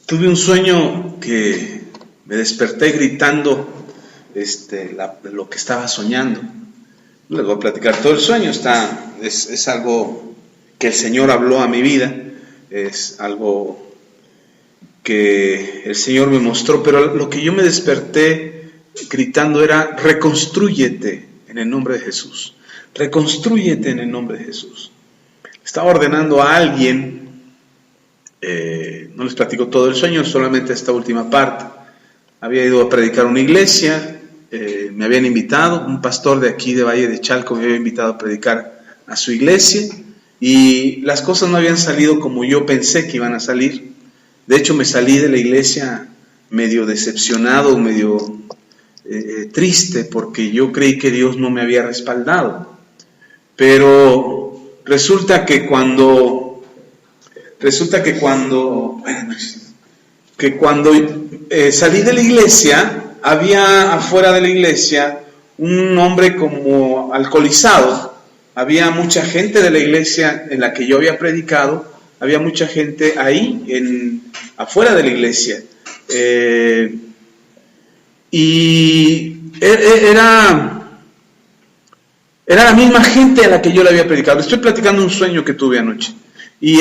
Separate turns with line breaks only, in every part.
Tuve un sueño que me desperté gritando lo que estaba soñando. Les voy a platicar todo el sueño. Es algo que el Señor habló a mi vida, es algo que el Señor me mostró, pero lo que yo me desperté gritando era: reconstrúyete en el nombre de Jesús, reconstrúyete en el nombre de Jesús. Estaba ordenando a alguien, no les platico todo el sueño, solamente esta última parte. Había ido a predicar a una iglesia, me habían invitado, un pastor de aquí de Valle de Chalco me había invitado a predicar a su iglesia, y las cosas no habían salido como yo pensé que iban a salir. De hecho, me salí de la iglesia medio decepcionado, medio triste, porque yo creí que Dios no me había respaldado. Pero resulta que cuando salí de la iglesia, había afuera de la iglesia un hombre como alcoholizado. Había mucha gente de la iglesia en la que yo había predicado, había mucha gente ahí, afuera de la iglesia. Y era la misma gente a la que yo le había predicado. Estoy platicando un sueño que tuve anoche. Y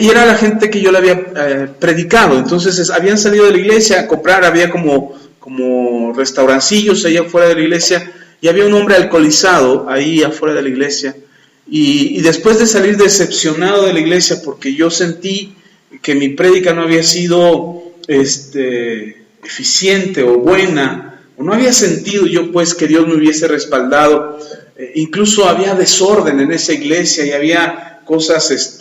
era la gente que yo le había predicado. Entonces habían salido de la iglesia a comprar, había como restaurancillos ahí afuera de la iglesia, y había un hombre alcoholizado ahí afuera de la iglesia. Y después de salir decepcionado de la iglesia, porque yo sentí que mi prédica no había sido eficiente o buena, o no había sentido yo pues que Dios me hubiese respaldado. Incluso había desorden en esa iglesia y había cosas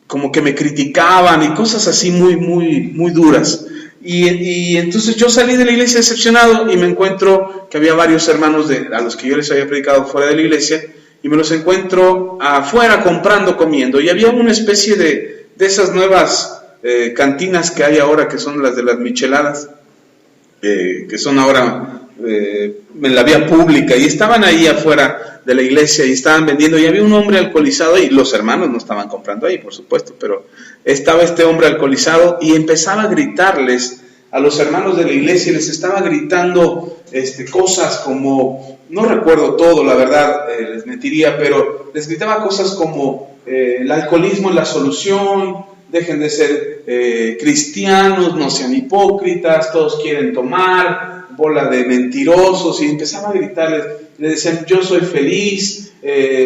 como que me criticaban y cosas así muy, muy, muy duras. Y entonces yo salí de la iglesia decepcionado, y me encuentro que había varios hermanos a los que yo les había predicado fuera de la iglesia, y me los encuentro afuera comprando, comiendo. Y había una especie de esas nuevas cantinas que hay ahora, que son las de las micheladas, que son ahora en la vía pública, y estaban ahí afuera de la iglesia y estaban vendiendo, y había un hombre alcoholizado ahí. Los hermanos no estaban comprando ahí, por supuesto, pero estaba este hombre alcoholizado, y empezaba a gritarles a los hermanos de la iglesia, y les estaba gritando cosas como, no recuerdo todo, la verdad, les mentiría, pero les gritaba cosas como el alcoholismo es la solución, dejen de ser cristianos, no sean hipócritas, todos quieren tomar, bola de mentirosos. Y empezaba a gritarles, le decían: yo soy feliz,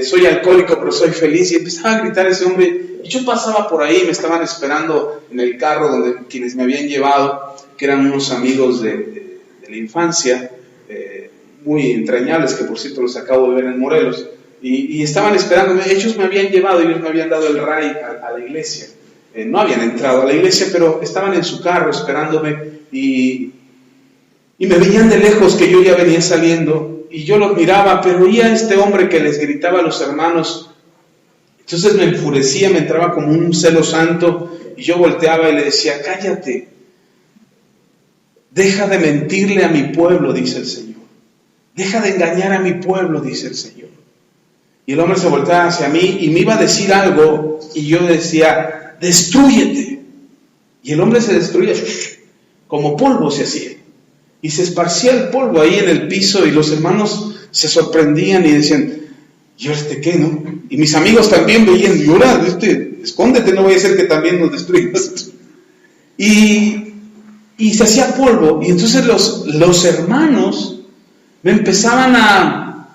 soy alcohólico pero soy feliz. Y empezaba a gritar ese hombre, y yo pasaba por ahí, me estaban esperando en el carro donde quienes me habían llevado, que eran unos amigos de la infancia, muy entrañables, que por cierto los acabo de ver en Morelos, y estaban esperándome. Ellos me habían llevado, ellos me habían dado el ray a la iglesia. No habían entrado a la iglesia, pero estaban en su carro esperándome, y me veían de lejos que yo ya venía saliendo, y yo los miraba, pero oía a este hombre que les gritaba a los hermanos. Entonces me enfurecía, me entraba como un celo santo, y yo volteaba y le decía: cállate, deja de mentirle a mi pueblo, dice el Señor, deja de engañar a mi pueblo, dice el Señor. Y el hombre se volteaba hacia mí y me iba a decir algo, y yo decía: destrúyete. Y el hombre se destruía, como polvo se hacía, y se esparcía el polvo ahí en el piso, y los hermanos se sorprendían y decían: ¿y qué, no? Y mis amigos también veían: y ahora, escóndete, no vaya a ser que también nos destruyas. Y se hacía polvo, y entonces los hermanos me empezaban a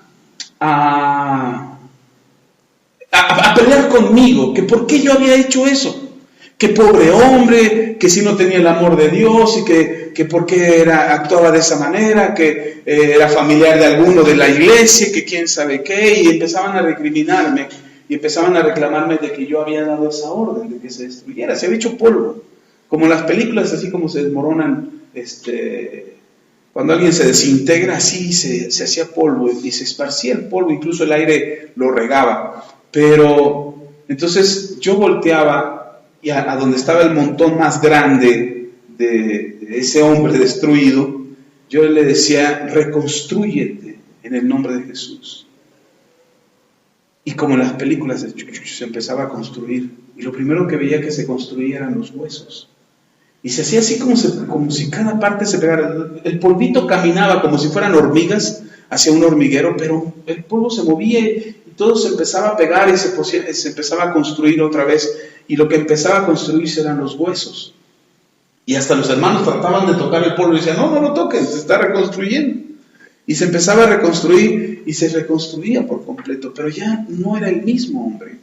pelear conmigo, que por qué yo había hecho eso, que pobre hombre, que si no tenía el amor de Dios, y que por qué actuaba de esa manera, que era familiar de alguno de la iglesia, que quién sabe qué, y empezaban a recriminarme, y empezaban a reclamarme de que yo había dado esa orden, de que se destruyera, se había hecho polvo, como en las películas, así como se desmoronan, cuando alguien se desintegra, así se hacía polvo, y se esparcía el polvo, incluso el aire lo regaba. Pero entonces yo volteaba, y a donde estaba el montón más grande de ese hombre destruido, yo le decía: reconstrúyete en el nombre de Jesús. Y como en las películas, se empezaba a construir, y lo primero que veía que se construía eran los huesos. Y se hacía así como si cada parte se pegara. El polvito caminaba como si fueran hormigas hacia un hormiguero, pero el polvo se movía y todo se empezaba a pegar y se empezaba a construir otra vez. Y lo que empezaba a construirse eran los huesos. Y hasta los hermanos trataban de tocar el polvo y decían, no lo toquen, se está reconstruyendo. Y se empezaba a reconstruir y se reconstruía por completo, pero ya no era el mismo hombre.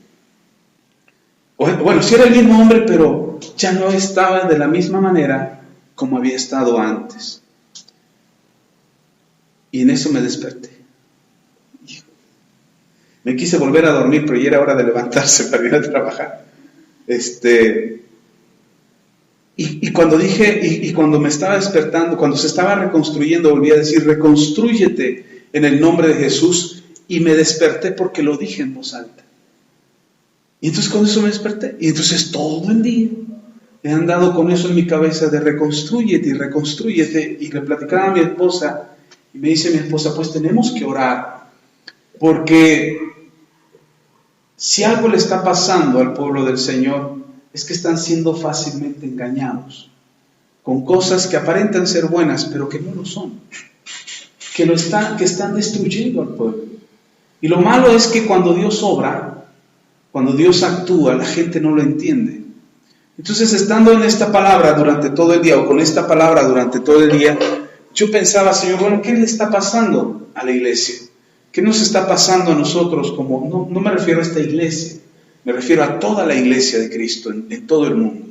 Bueno, sí era el mismo hombre, pero ya no estaba de la misma manera como había estado antes. Y en eso me desperté. Me quise volver a dormir, pero ya era hora de levantarse para ir a trabajar. Y cuando dije, y cuando me estaba despertando, cuando se estaba reconstruyendo, volví a decir, reconstrúyete en el nombre de Jesús, y me desperté porque lo dije en voz alta. Y entonces con eso me desperté, y entonces todo el día he andado con eso en mi cabeza de reconstrúyete, y le platicaba a mi esposa, y me dice mi esposa, pues tenemos que orar, porque si algo le está pasando al pueblo del Señor, es que están siendo fácilmente engañados con cosas que aparentan ser buenas, pero que no lo son, que están destruyendo al pueblo. Y lo malo es que cuando Dios obra, cuando Dios actúa, la gente no lo entiende. Entonces, estando en esta palabra durante todo el día, o con esta palabra durante todo el día, yo pensaba, Señor, bueno, ¿qué le está pasando a la iglesia? ¿Qué nos está pasando a nosotros? No me refiero a esta iglesia, me refiero a toda la iglesia de Cristo en todo el mundo.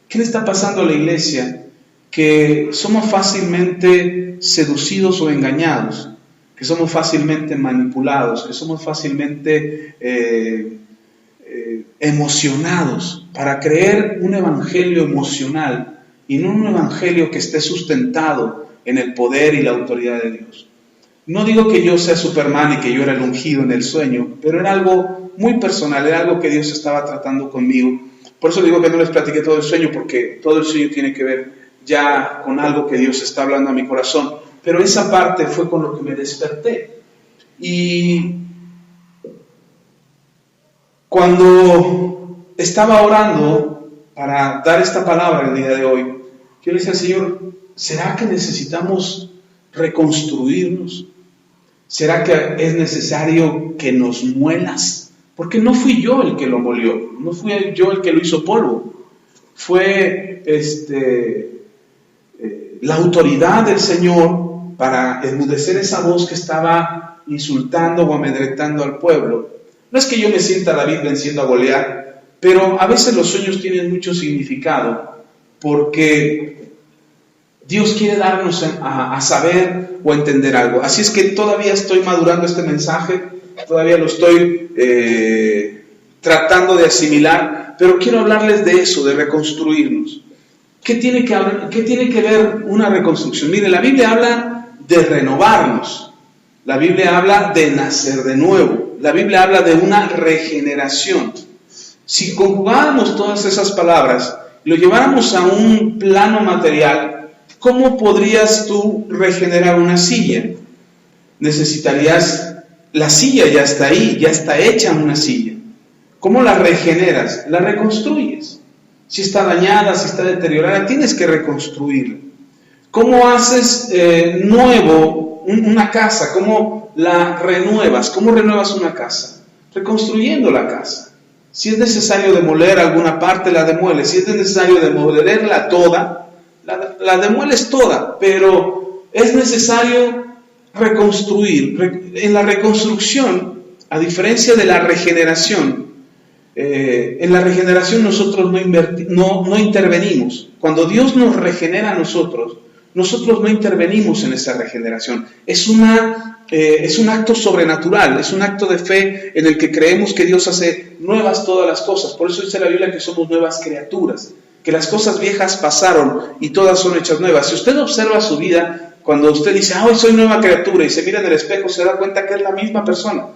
¿Qué le está pasando a la iglesia? Que somos fácilmente seducidos o engañados, que somos fácilmente manipulados, que somos fácilmente emocionados para creer un evangelio emocional y no un evangelio que esté sustentado en el poder y la autoridad de Dios. No digo que yo sea Superman y que yo era el ungido en el sueño, pero era algo muy personal, era algo que Dios estaba tratando conmigo. Por eso digo que no les platiqué todo el sueño, porque todo el sueño tiene que ver ya con algo que Dios está hablando a mi corazón. Pero esa parte fue con lo que me desperté. Y cuando estaba orando para dar esta palabra el día de hoy, yo le decía al Señor, ¿será que necesitamos reconstruirnos? ¿Será que es necesario que nos muelas? Porque no fui yo el que lo molió, no fui yo el que lo hizo polvo. Fue la autoridad del Señor para enmudecer esa voz que estaba insultando o amedrentando al pueblo. No es que yo me sienta David venciendo a Goliat, pero a veces los sueños tienen mucho significado, porque Dios quiere darnos a saber o entender algo. Así es que todavía estoy madurando este mensaje, todavía lo estoy tratando de asimilar, pero quiero hablarles de eso, de reconstruirnos. ¿Qué tiene que ver una reconstrucción? Mire, la Biblia habla de renovarnos, la Biblia habla de nacer de nuevo, la Biblia habla de una regeneración. Si conjugáramos todas esas palabras y lo lleváramos a un plano material, ¿cómo podrías tú regenerar una silla? Necesitarías, la silla ya está ahí, ya está hecha una silla. ¿Cómo la regeneras? La reconstruyes. Si está dañada, si está deteriorada, tienes que reconstruirla. ¿Cómo haces nuevo una casa? ¿Cómo la renuevas? ¿Cómo renuevas una casa? Reconstruyendo la casa. Si es necesario demoler alguna parte, la demueles. Si es necesario demolerla toda, la demueles toda, pero es necesario reconstruir. En la reconstrucción, a diferencia de la regeneración, en la regeneración nosotros no intervenimos. Cuando Dios nos regenera a nosotros no intervenimos en esa regeneración. Es un acto sobrenatural, es un acto de fe en el que creemos que Dios hace nuevas todas las cosas. Por eso dice la Biblia que somos nuevas criaturas, que las cosas viejas pasaron y todas son hechas nuevas. Si usted observa su vida, cuando usted dice, hoy soy nueva criatura, y se mira en el espejo, se da cuenta que es la misma persona.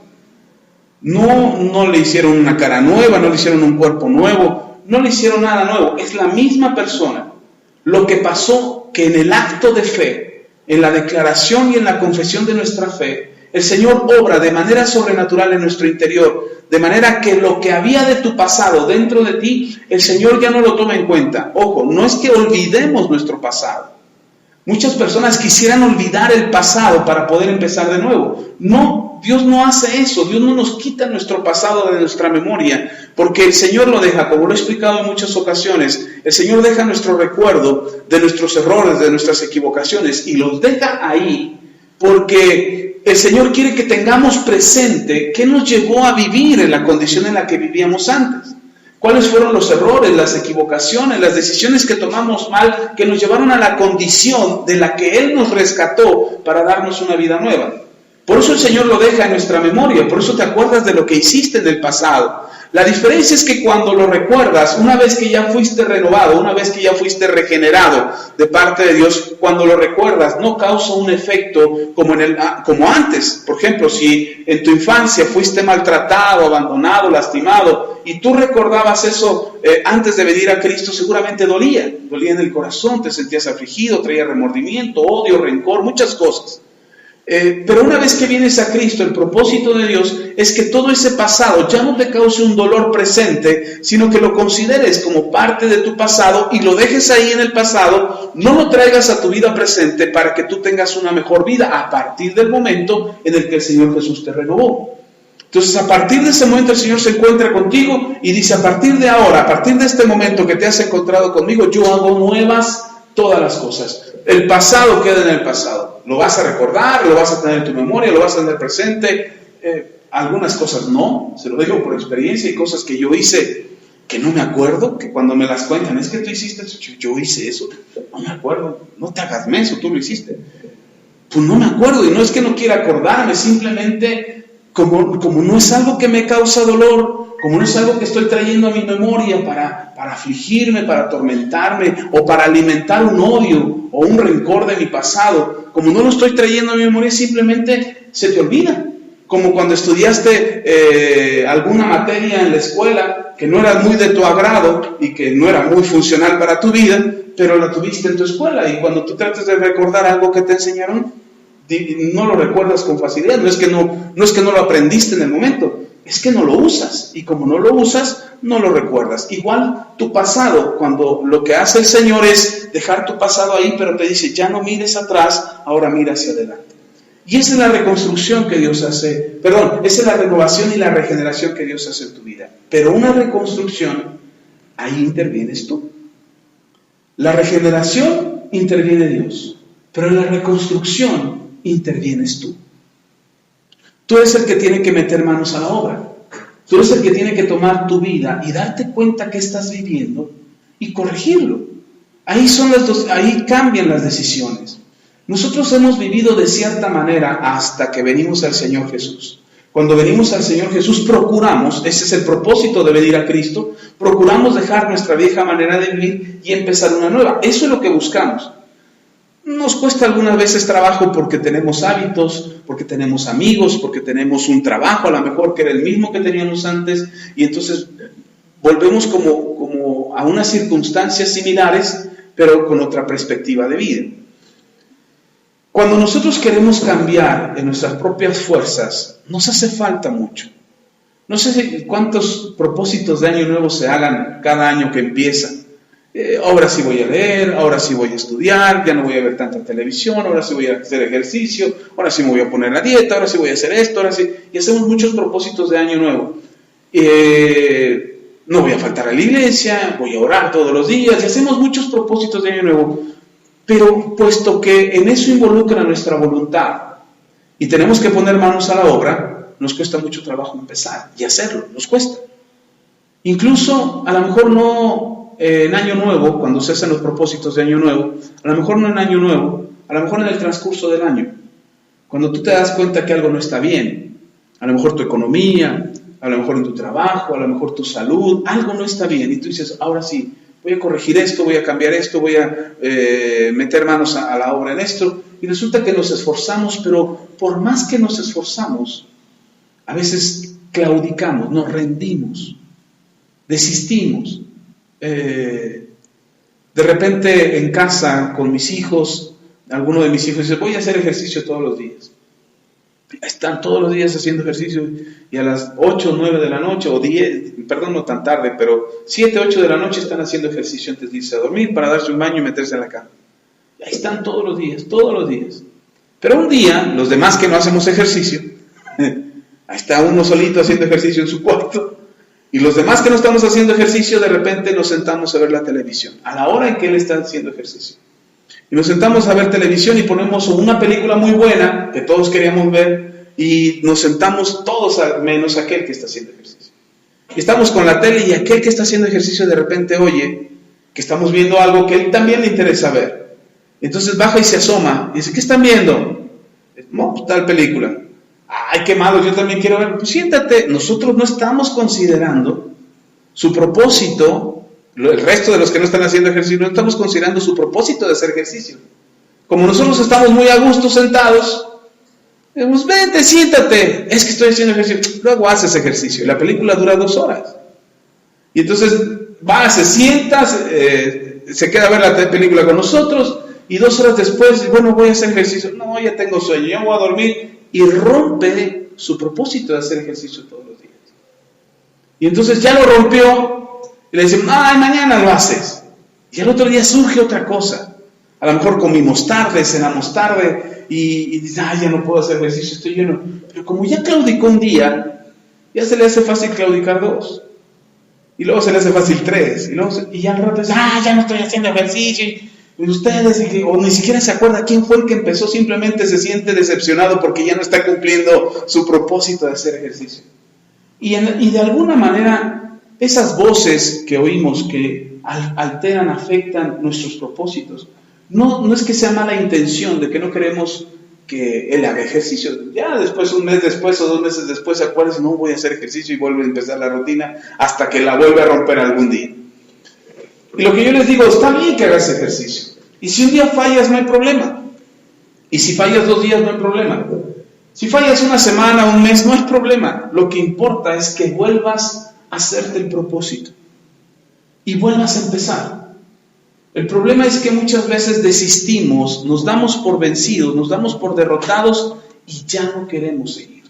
No le hicieron una cara nueva, no le hicieron un cuerpo nuevo, no le hicieron nada nuevo, es la misma persona. Lo que pasó que en el acto de fe, en la declaración y en la confesión de nuestra fe, el Señor obra de manera sobrenatural en nuestro interior, de manera que lo que había de tu pasado dentro de ti, el Señor ya no lo toma en cuenta. Ojo, no es que olvidemos nuestro pasado. Muchas personas quisieran olvidar el pasado para poder empezar de nuevo. No, Dios no hace eso. Dios no nos quita nuestro pasado de nuestra memoria, porque el Señor lo deja, como lo he explicado en muchas ocasiones, el Señor deja nuestro recuerdo de nuestros errores, de nuestras equivocaciones, y los deja ahí, porque el Señor quiere que tengamos presente qué nos llevó a vivir en la condición en la que vivíamos antes. ¿Cuáles fueron los errores, las equivocaciones, las decisiones que tomamos mal que nos llevaron a la condición de la que Él nos rescató para darnos una vida nueva? Por eso el Señor lo deja en nuestra memoria, por eso te acuerdas de lo que hiciste en el pasado. La diferencia es que cuando lo recuerdas, una vez que ya fuiste renovado, una vez que ya fuiste regenerado de parte de Dios, cuando lo recuerdas no causa un efecto como antes. Por ejemplo, si en tu infancia fuiste maltratado, abandonado, lastimado, y tú recordabas eso antes de venir a Cristo, seguramente dolía en el corazón, te sentías afligido, traía remordimiento, odio, rencor, muchas cosas. Pero una vez que vienes a Cristo, el propósito de Dios es que todo ese pasado ya no te cause un dolor presente, sino que lo consideres como parte de tu pasado y lo dejes ahí en el pasado, no lo traigas a tu vida presente para que tú tengas una mejor vida a partir del momento en el que el Señor Jesús te renovó. Entonces, a partir de ese momento el Señor se encuentra contigo y dice: a partir de ahora, a partir de este momento que te has encontrado conmigo, yo hago nuevas todas las cosas. El pasado queda en el pasado. Lo vas a recordar, lo vas a tener en tu memoria, lo vas a tener presente. Algunas cosas no, se lo digo por experiencia. Hay cosas que yo hice que no me acuerdo, que cuando me las cuentan, es que tú hiciste eso, yo hice eso, no me acuerdo. No te hagas menso, tú lo hiciste. Pues no me acuerdo, y no es que no quiera acordarme, simplemente como no es algo que me causa dolor, como no es algo que estoy trayendo a mi memoria para afligirme, para atormentarme, o para alimentar un odio o un rencor de mi pasado, como no lo estoy trayendo a mi memoria, simplemente se te olvida. Como cuando estudiaste alguna materia en la escuela que no era muy de tu agrado y que no era muy funcional para tu vida, pero la tuviste en tu escuela, y cuando tú tratas de recordar algo que te enseñaron, no lo recuerdas con facilidad. No es que no lo aprendiste en el momento, es que no lo usas, y como no lo usas, no lo recuerdas. Igual tu pasado, cuando lo que hace el Señor es dejar tu pasado ahí, pero te dice: ya no mires atrás, ahora mira hacia adelante. Y esa es la reconstrucción que Dios hace, esa es la renovación y la regeneración que Dios hace en tu vida. Pero una reconstrucción, ahí intervienes tú. La regeneración interviene Dios, pero en la reconstrucción intervienes tú. Tú eres el que tiene que meter manos a la obra. Tú eres el que tiene que tomar tu vida y darte cuenta que estás viviendo y corregirlo. Ahí cambian las decisiones. Nosotros hemos vivido de cierta manera hasta que venimos al Señor Jesús. Cuando venimos al Señor Jesús procuramos, ese es el propósito de venir a Cristo, procuramos dejar nuestra vieja manera de vivir y empezar una nueva. Eso es lo que buscamos. Nos cuesta algunas veces trabajo porque tenemos hábitos, porque tenemos amigos, porque tenemos un trabajo a lo mejor que era el mismo que teníamos antes, y entonces volvemos como a unas circunstancias similares, pero con otra perspectiva de vida. Cuando nosotros queremos cambiar en nuestras propias fuerzas, nos hace falta mucho. No sé cuántos propósitos de año nuevo se hagan cada año que empieza. Ahora sí voy a leer, ahora sí voy a estudiar, ya no voy a ver tanta televisión, ahora sí voy a hacer ejercicio, ahora sí me voy a poner la dieta, ahora sí voy a hacer esto, ahora sí. Y hacemos muchos propósitos de año nuevo. No voy a faltar a la iglesia, voy a orar todos los días, y hacemos muchos propósitos de año nuevo. Pero puesto que en eso involucra nuestra voluntad y tenemos que poner manos a la obra, nos cuesta mucho trabajo empezar y hacerlo, nos cuesta. Incluso a lo mejor no en año nuevo, cuando se hacen los propósitos de año nuevo, a lo mejor no en año nuevo, a lo mejor en el transcurso del año, cuando tú te das cuenta que algo no está bien, a lo mejor tu economía, a lo mejor en tu trabajo, a lo mejor tu salud, algo no está bien, y tú dices: ahora sí, voy a corregir esto, voy a cambiar esto, voy a meter manos a la obra en esto. Y resulta que nos esforzamos, pero por más que nos esforzamos, a veces claudicamos, nos rendimos, desistimos. De repente en casa con mis hijos, alguno de mis hijos dice: voy a hacer ejercicio todos los días. Están todos los días haciendo ejercicio y a las 8 o 9 de la noche, o 10, perdón, no tan tarde, pero 7, 8 de la noche están haciendo ejercicio antes de irse a dormir para darse un baño y meterse a la cama. Y ahí están todos los días, todos los días. Pero un día, los demás que no hacemos ejercicio, ahí está uno solito haciendo ejercicio en su cuarto, y los demás que no estamos haciendo ejercicio, de repente nos sentamos a ver la televisión, a la hora en que él está haciendo ejercicio. Y nos sentamos a ver televisión y ponemos una película muy buena que todos queríamos ver y nos sentamos todos menos aquel que está haciendo ejercicio. Y estamos con la tele y aquel que está haciendo ejercicio de repente oye que estamos viendo algo que a él también le interesa ver. Entonces baja y se asoma y dice, ¿qué están viendo? No, pues tal película. Ay, qué malo, yo también quiero ver. Pues siéntate, nosotros no estamos considerando su propósito. El resto de los que no están haciendo ejercicio no estamos considerando su propósito de hacer ejercicio. Como nosotros estamos muy a gusto sentados, decimos, vente, siéntate, es que estoy haciendo ejercicio. Luego haces ejercicio y la película dura 2 horas. Y entonces va, se sienta, se queda a ver la película con nosotros y 2 horas después, bueno, voy a hacer ejercicio. No, ya tengo sueño, ya voy a dormir. Y rompe su propósito de hacer ejercicio todos los días. Y entonces ya lo rompió. Y le dicen, ay, mañana lo haces. Y al otro día surge otra cosa. A lo mejor comimos tarde, cenamos tarde, y dice, ay, ya no puedo hacer ejercicio, estoy lleno. Pero como ya claudicó un día, ya se le hace fácil claudicar 2. Y luego se le hace fácil 3. Y ya al rato dice, ya no estoy haciendo ejercicio. Y ustedes, o ni siquiera se acuerda quién fue el que empezó, simplemente se siente decepcionado porque ya no está cumpliendo su propósito de hacer ejercicio. Y de alguna manera, esas voces que oímos que alteran, afectan nuestros propósitos, no es que sea mala intención de que no queremos que él haga ejercicio. Ya después, un mes después o 2 meses después, se acuerda y dice, no voy a hacer ejercicio y vuelve a empezar la rutina hasta que la vuelve a romper algún día. Y lo que yo les digo, está bien que hagas ejercicio. Y si un día fallas, no hay problema. Y si fallas 2 días, no hay problema. Si fallas una semana, un mes, no hay problema. Lo que importa es que vuelvas a hacerte el propósito y vuelvas a empezar. El problema es que muchas veces desistimos, nos damos por vencidos, nos damos por derrotados y ya no queremos seguir.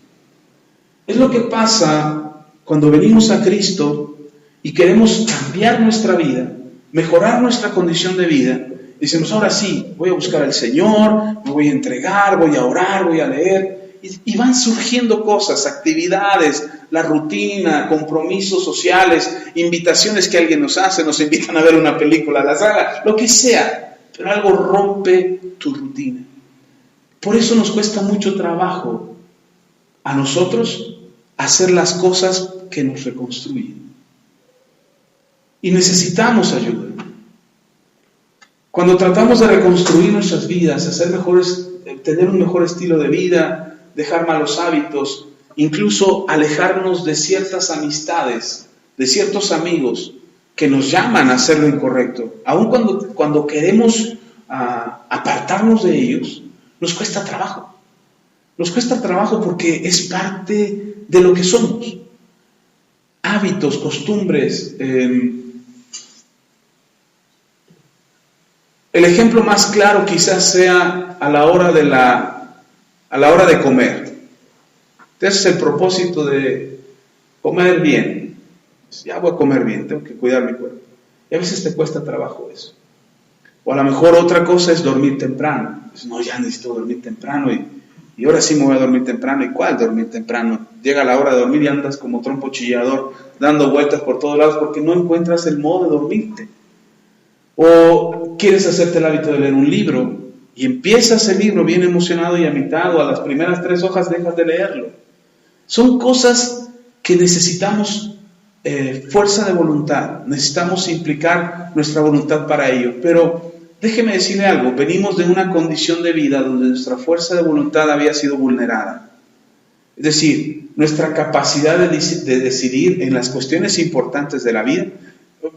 Es lo que pasa cuando venimos a Cristo y queremos cambiar nuestra vida, mejorar nuestra condición de vida. Decimos, ahora sí, voy a buscar al Señor, me voy a entregar, voy a orar, voy a leer. Y van surgiendo cosas, actividades, la rutina, compromisos sociales, invitaciones que alguien nos hace, nos invitan a ver una película, la saga, lo que sea. Pero algo rompe tu rutina. Por eso nos cuesta mucho trabajo a nosotros hacer las cosas que nos reconstruyen. Y necesitamos ayuda. Cuando tratamos de reconstruir nuestras vidas, hacer mejores, tener un mejor estilo de vida, dejar malos hábitos, incluso alejarnos de ciertas amistades, de ciertos amigos que nos llaman a hacer lo incorrecto, aun cuando queremos apartarnos de ellos, nos cuesta trabajo. Nos cuesta trabajo porque es parte de lo que somos. Hábitos, costumbres. El ejemplo más claro quizás sea a la hora de comer. Te haces el propósito de comer bien. Ya voy a comer bien, tengo que cuidar mi cuerpo. Y a veces te cuesta trabajo eso. O a lo mejor otra cosa es dormir temprano. Dices, no, ya necesito dormir temprano y ahora sí me voy a dormir temprano. ¿Y cuál dormir temprano? Llega la hora de dormir y andas como trompo chillador, dando vueltas por todos lados porque no encuentras el modo de dormirte. O quieres hacerte el hábito de leer un libro y empiezas el libro bien emocionado y a mitad o a las primeras 3 hojas dejas de leerlo. Son cosas que necesitamos fuerza de voluntad, necesitamos implicar nuestra voluntad para ello. Pero déjeme decirle algo, venimos de una condición de vida donde nuestra fuerza de voluntad había sido vulnerada. Es decir, nuestra capacidad de decidir en las cuestiones importantes de la vida,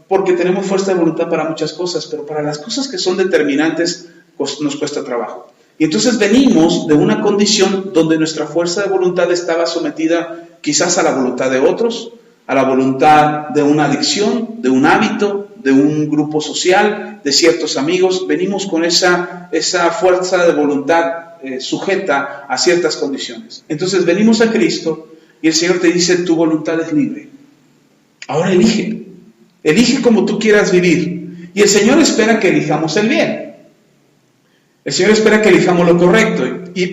porque tenemos fuerza de voluntad para muchas cosas, pero para las cosas que son determinantes nos cuesta trabajo. Y entonces venimos de una condición donde nuestra fuerza de voluntad estaba sometida quizás a la voluntad de otros, a la voluntad de una adicción, de un hábito, de un grupo social, de ciertos amigos. Venimos con esa fuerza de voluntad sujeta a ciertas condiciones. Entonces venimos a Cristo y el Señor te dice, tu voluntad es libre. Ahora elige como tú quieras vivir. Y el Señor espera que elijamos el bien. El Señor espera que elijamos lo correcto,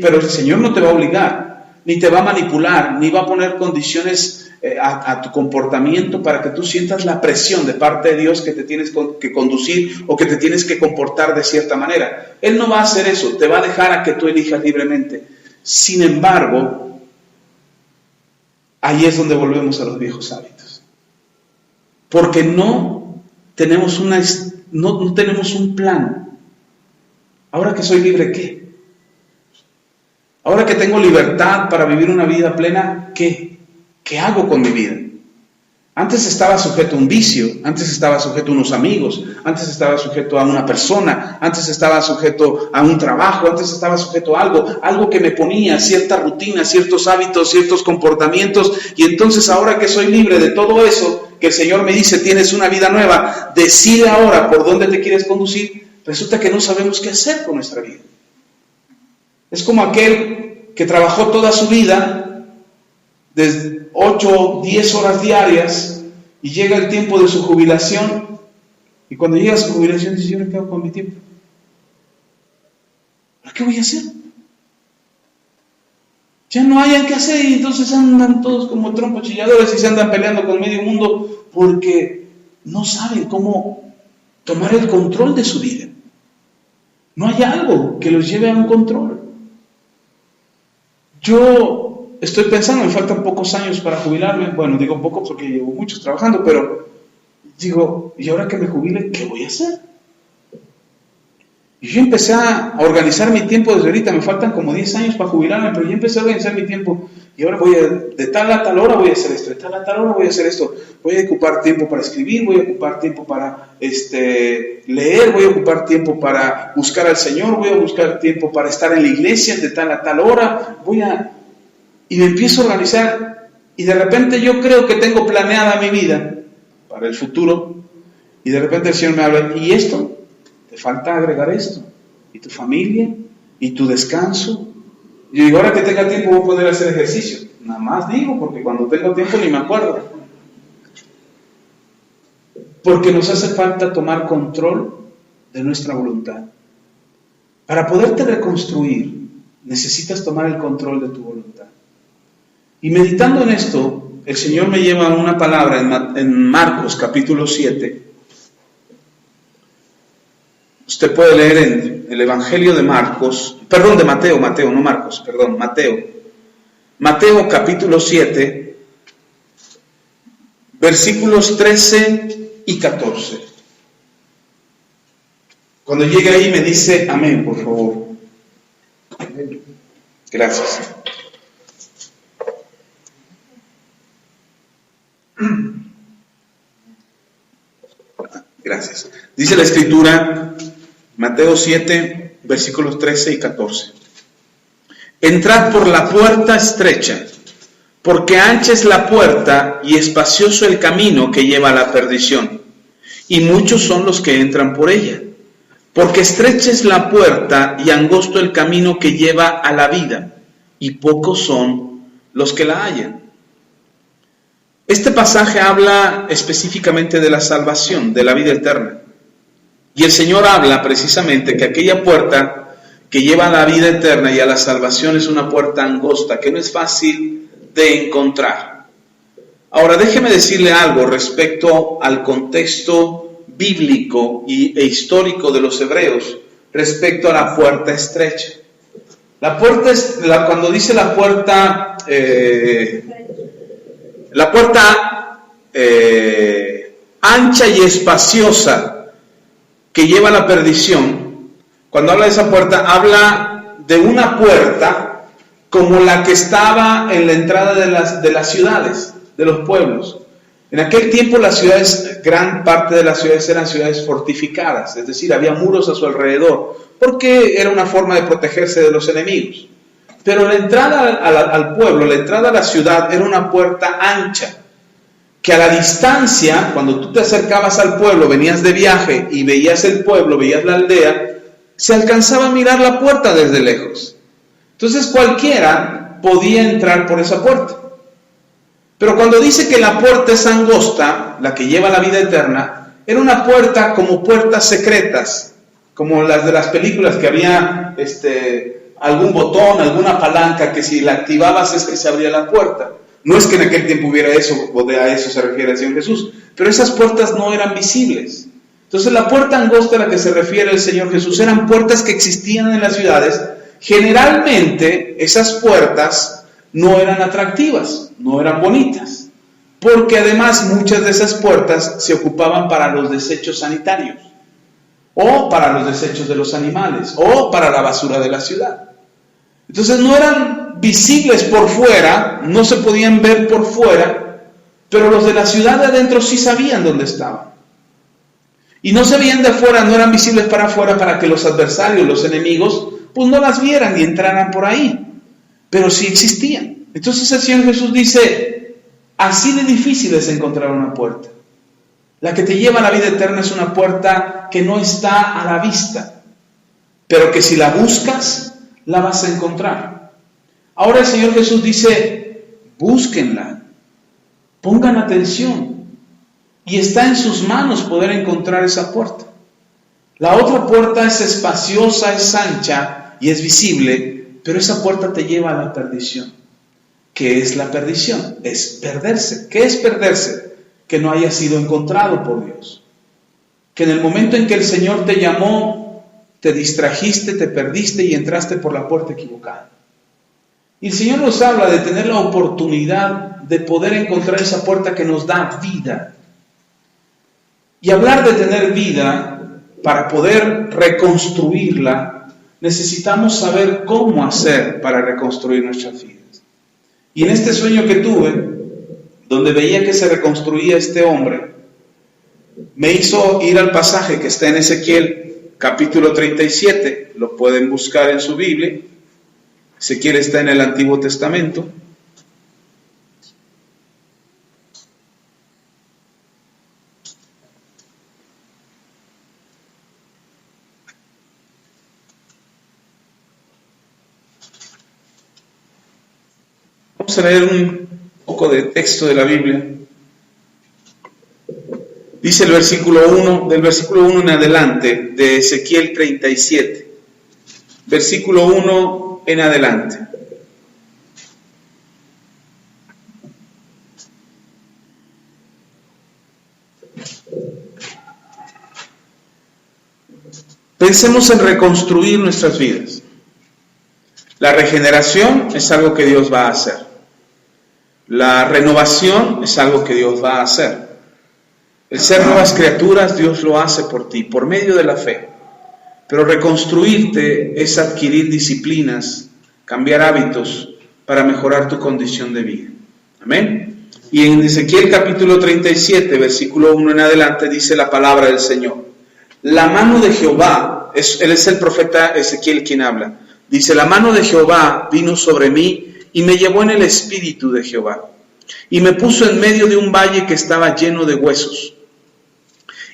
pero el Señor no te va a obligar, ni te va a manipular, ni va a poner condiciones a tu comportamiento para que tú sientas la presión de parte de Dios que te tienes que conducir o que te tienes que comportar de cierta manera. Él no va a hacer eso, te va a dejar a que tú elijas libremente. Sin embargo, ahí es donde volvemos a los viejos hábitos. Porque no tenemos un plan. Ahora que soy libre, ¿qué? Ahora que tengo libertad para vivir una vida plena, ¿qué? ¿Qué hago con mi vida? Antes estaba sujeto a un vicio, antes estaba sujeto a unos amigos, antes estaba sujeto a una persona, antes estaba sujeto a un trabajo, antes estaba sujeto a algo que me ponía cierta rutina, ciertos hábitos, ciertos comportamientos, y entonces ahora que soy libre de todo eso, que el Señor me dice, tienes una vida nueva, decide ahora por dónde te quieres conducir, resulta que no sabemos qué hacer con nuestra vida. Es como aquel que trabajó toda su vida, desde 8, 10 horas diarias, y llega el tiempo de su jubilación, y cuando llega su jubilación dice, yo me quedo con mi tiempo. ¿Pero qué voy a hacer? Ya no hayan qué hacer, y entonces andan todos como trompos chilladores y se andan peleando con medio mundo porque no saben cómo tomar el control de su vida. No hay algo que los lleve a un control. Yo estoy pensando, me faltan pocos años para jubilarme. Bueno, digo poco porque llevo muchos trabajando, pero digo, ¿y ahora que me jubile, qué voy a hacer? Y yo empecé a organizar mi tiempo desde ahorita. Me faltan como 10 años para jubilarme, pero yo empecé a organizar mi tiempo. Y ahora de tal a tal hora voy a hacer esto, de tal a tal hora voy a hacer esto. Voy a ocupar tiempo para escribir, voy a ocupar tiempo para leer, voy a ocupar tiempo para buscar al Señor, voy a buscar tiempo para estar en la iglesia de tal a tal hora. Y me empiezo a organizar, y de repente yo creo que tengo planeada mi vida para el futuro, y de repente el Señor me habla, y esto, te falta agregar esto, y tu familia, y tu descanso. Y yo digo, ahora que tenga tiempo voy a poder hacer ejercicio. Nada más digo, porque cuando tengo tiempo ni me acuerdo. Porque nos hace falta tomar control de nuestra voluntad. Para poderte reconstruir, necesitas tomar el control de tu voluntad. Y meditando en esto, el Señor me lleva a una palabra en Marcos capítulo 7. Usted puede leer en el Evangelio de Mateo, no Marcos, Mateo. Mateo capítulo 7, versículos 13 y 14. Cuando llegue ahí me dice amén, por favor. Gracias. Gracias. Dice la Escritura, Mateo 7, versículos 13 y 14. Entrad por la puerta estrecha, porque ancha es la puerta y espacioso el camino que lleva a la perdición, y muchos son los que entran por ella. Porque estrecha es la puerta y angosto el camino que lleva a la vida, y pocos son los que la hallan. Este pasaje habla específicamente de la salvación, de la vida eterna. Y el Señor habla precisamente que aquella puerta que lleva a la vida eterna y a la salvación es una puerta angosta, que no es fácil de encontrar. Ahora, déjeme decirle algo respecto al contexto bíblico e histórico de los hebreos respecto a la puerta estrecha. La puerta cuando dice la puerta ancha y espaciosa que lleva a la perdición, cuando habla de esa puerta, habla de una puerta como la que estaba en la entrada de las ciudades, de los pueblos. En aquel tiempo las ciudades, gran parte de las ciudades eran ciudades fortificadas, es decir, había muros a su alrededor, porque era una forma de protegerse de los enemigos. Pero la entrada al pueblo, la entrada a la ciudad era una puerta ancha, que a la distancia, cuando tú te acercabas al pueblo, venías de viaje y veías el pueblo, veías la aldea, se alcanzaba a mirar la puerta desde lejos. Entonces cualquiera podía entrar por esa puerta. Pero cuando dice que la puerta es angosta, la que lleva a la vida eterna, era una puerta como puertas secretas, como las de las películas que había algún botón, alguna palanca que si la activabas es que se abría la puerta. No es que en aquel tiempo hubiera eso, o a eso se refiere el Señor Jesús, pero esas puertas no eran visibles. Entonces la puerta angosta a la que se refiere el Señor Jesús eran puertas que existían en las ciudades. Generalmente esas puertas no eran atractivas, no eran bonitas, porque además muchas de esas puertas se ocupaban para los desechos sanitarios, o para los desechos de los animales, o para la basura de la ciudad. Entonces no eran visibles por fuera, no se podían ver por fuera, pero los de la ciudad de adentro sí sabían dónde estaban. Y no se veían de afuera, no eran visibles para afuera para que los adversarios, los enemigos, pues no las vieran y entraran por ahí. Pero sí existían. Entonces el Señor Jesús dice, así de difícil es encontrar una puerta. La que te lleva a la vida eterna es una puerta que no está a la vista, pero que si la buscas, la vas a encontrar. Ahora el Señor Jesús dice, búsquenla, pongan atención, y está en sus manos poder encontrar esa puerta. La otra puerta es espaciosa, es ancha y es visible, pero esa puerta te lleva a la perdición. ¿Qué es la perdición? Es perderse. ¿Qué es perderse? Que no haya sido encontrado por Dios. Que en el momento en que el Señor te llamó, te distrajiste, te perdiste y entraste por la puerta equivocada. Y el Señor nos habla de tener la oportunidad de poder encontrar esa puerta que nos da vida. Y hablar de tener vida, para poder reconstruirla, necesitamos saber cómo hacer para reconstruir nuestras vidas. Y en este sueño que tuve, donde veía que se reconstruía este hombre, me hizo ir al pasaje que está en Ezequiel, capítulo 37, lo pueden buscar en su Biblia. Ezequiel está en el Antiguo Testamento. Vamos a leer un poco de texto de la Biblia. Dice el versículo 1, del versículo 1 en adelante, de Ezequiel 37. Versículo 1 en adelante. Pensemos en reconstruir nuestras vidas. La regeneración es algo que Dios va a hacer. La renovación es algo que Dios va a hacer. El ser nuevas criaturas, Dios lo hace por ti, por medio de la fe. Pero reconstruirte es adquirir disciplinas, cambiar hábitos para mejorar tu condición de vida. Amén. Y en Ezequiel capítulo 37, versículo 1 en adelante, dice la palabra del Señor. La mano de Jehová, él es el profeta Ezequiel quien habla. Dice, la mano de Jehová vino sobre mí y me llevó en el espíritu de Jehová. Y me puso en medio de un valle que estaba lleno de huesos.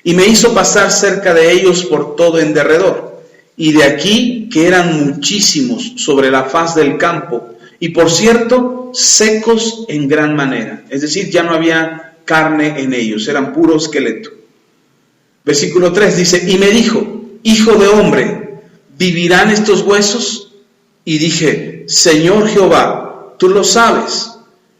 Y me hizo pasar cerca de ellos por todo en derredor. Y de aquí que eran muchísimos sobre la faz del campo. Y por cierto, secos en gran manera. Es decir, ya no había carne en ellos, eran puro esqueleto. Versículo 3 dice, y me dijo, hijo de hombre, ¿vivirán estos huesos? Y dije, Señor Jehová, tú lo sabes.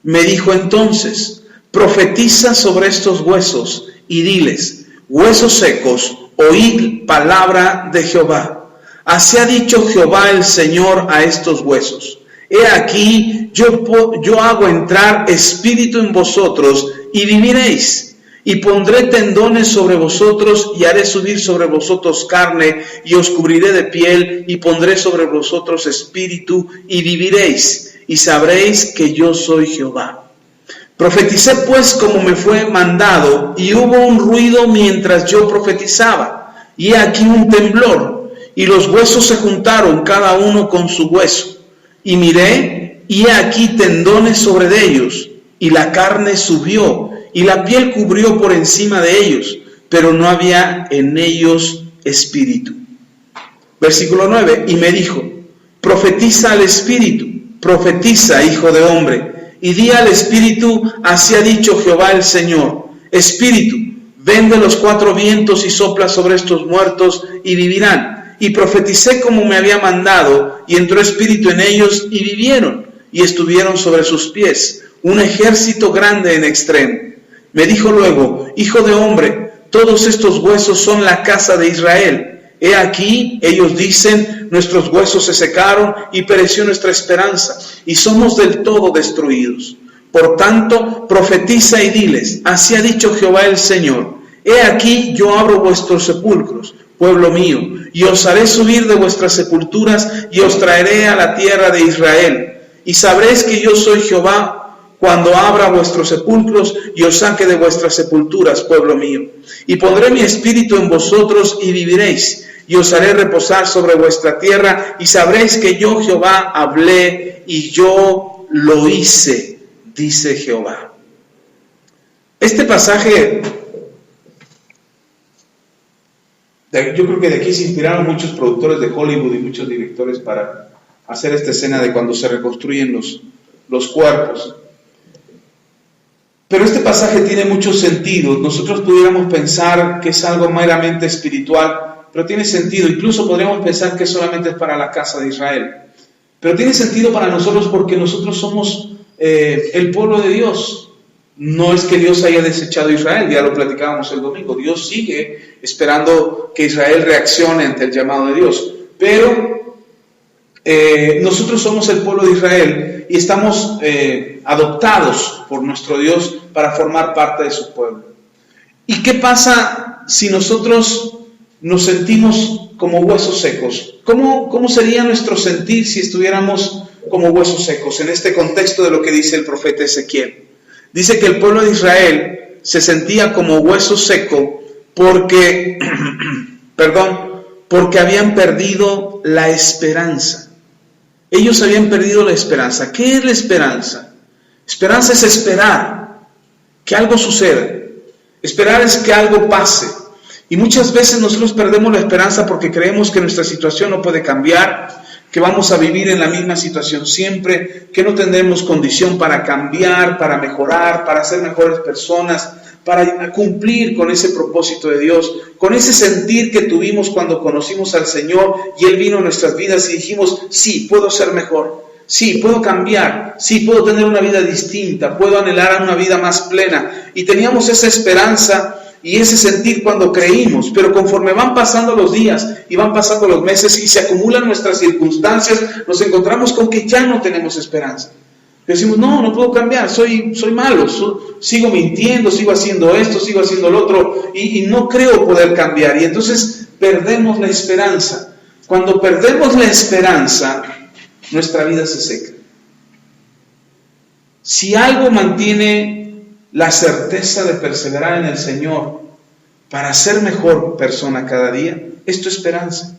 Me dijo entonces, profetiza sobre estos huesos y diles, huesos secos, oíd palabra de Jehová. Así ha dicho Jehová el Señor a estos huesos. He aquí, yo hago entrar espíritu en vosotros y viviréis. Y pondré tendones sobre vosotros y haré subir sobre vosotros carne y os cubriré de piel y pondré sobre vosotros espíritu y viviréis y sabréis que yo soy Jehová. Profeticé pues como me fue mandado y hubo un ruido mientras yo profetizaba y he aquí un temblor y los huesos se juntaron cada uno con su hueso y miré y he aquí tendones sobre de ellos y la carne subió y la piel cubrió por encima de ellos, pero no había en ellos espíritu. Versículo 9, y me dijo, profetiza al Espíritu, profetiza, hijo de hombre, y di al Espíritu, así ha dicho Jehová el Señor, Espíritu, ven de los cuatro vientos y sopla sobre estos muertos y vivirán. Y profeticé como me había mandado, y entró espíritu en ellos y vivieron, y estuvieron sobre sus pies, un ejército grande en extremo. Me dijo luego, hijo de hombre, todos estos huesos son la casa de Israel. He aquí, ellos dicen, nuestros huesos se secaron y pereció nuestra esperanza, y somos del todo destruidos. Por tanto, profetiza y diles, así ha dicho Jehová el Señor, he aquí yo abro vuestros sepulcros, pueblo mío, y os haré subir de vuestras sepulturas, y os traeré a la tierra de Israel. Y sabréis que yo soy Jehová, cuando abra vuestros sepulcros, y os saque de vuestras sepulturas, pueblo mío. Y pondré mi espíritu en vosotros, y viviréis, y os haré reposar sobre vuestra tierra, y sabréis que yo Jehová hablé, y yo lo hice, dice Jehová. Este pasaje, yo creo que de aquí se inspiraron muchos productores de Hollywood y muchos directores para hacer esta escena de cuando se reconstruyen los cuerpos. Pero este pasaje tiene muchos sentidos. Nosotros pudiéramos pensar que es algo meramente espiritual, pero tiene sentido. Incluso podríamos pensar que solamente es para la casa de Israel. Pero tiene sentido para nosotros porque nosotros somos el pueblo de Dios. No es que Dios haya desechado a Israel, ya lo platicábamos el domingo. Dios sigue esperando que Israel reaccione ante el llamado de Dios. Pero nosotros somos el pueblo de Israel y estamos adoptados por nuestro Dios para formar parte de su pueblo. ¿Y qué pasa si nosotros nos sentimos como huesos secos? ¿Cómo sería nuestro sentir si estuviéramos como huesos secos? En este contexto de lo que dice el profeta Ezequiel. Dice que el pueblo de Israel se sentía como hueso seco porque habían perdido la esperanza. Ellos habían perdido la esperanza. ¿Qué es la esperanza? Esperanza es esperar que algo suceda. Esperar es que algo pase. Y muchas veces nosotros perdemos la esperanza porque creemos que nuestra situación no puede cambiar, que vamos a vivir en la misma situación siempre, que no tendremos condición para cambiar, para mejorar, para ser mejores personas, para cumplir con ese propósito de Dios, con ese sentir que tuvimos cuando conocimos al Señor y Él vino a nuestras vidas y dijimos, sí, puedo ser mejor, sí, puedo cambiar, sí, puedo tener una vida distinta, puedo anhelar a una vida más plena. Y teníamos esa esperanza y ese sentir cuando creímos, pero conforme van pasando los días y van pasando los meses y se acumulan nuestras circunstancias, nos encontramos con que ya no tenemos esperanza. Decimos, no puedo cambiar, soy malo, sigo mintiendo, sigo haciendo esto, sigo haciendo lo otro y no creo poder cambiar. Y entonces perdemos la esperanza. Cuando perdemos la esperanza, nuestra vida se seca. Si algo mantiene la certeza de perseverar en el Señor para ser mejor persona cada día, es tu esperanza.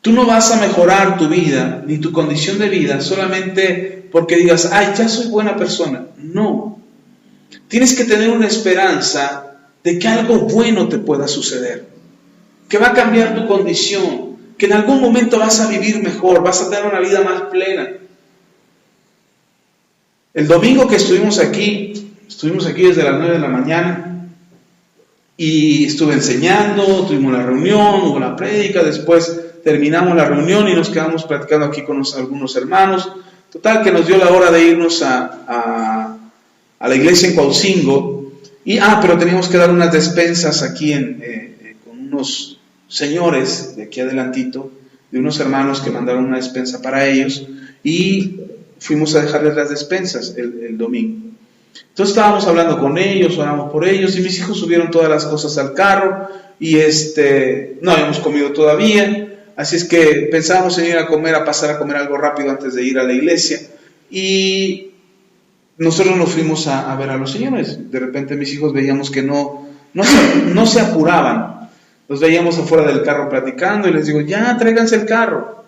Tú no vas a mejorar tu vida, ni tu condición de vida, solamente porque digas, ya soy buena persona. No. Tienes que tener una esperanza de que algo bueno te pueda suceder, que va a cambiar tu condición, que en algún momento vas a vivir mejor, vas a tener una vida más plena. El domingo que estuvimos aquí desde las 9 de la mañana y estuve enseñando, tuvimos la reunión, hubo la prédica, después terminamos la reunión y nos quedamos platicando aquí con algunos hermanos. Total que nos dio la hora de irnos a la iglesia en Cuauhcingo pero teníamos que dar unas despensas aquí con unos señores de aquí adelantito, de unos hermanos que mandaron una despensa para ellos y fuimos a dejarles las despensas el domingo. Entonces estábamos hablando con ellos, oramos por ellos y mis hijos subieron todas las cosas al carro y no habíamos comido todavía, así es que pensábamos en ir a pasar a comer algo rápido antes de ir a la iglesia y nosotros nos fuimos a ver a los señores. De repente mis hijos veíamos que no se apuraban, los veíamos afuera del carro platicando y les digo, ya tráiganse el carro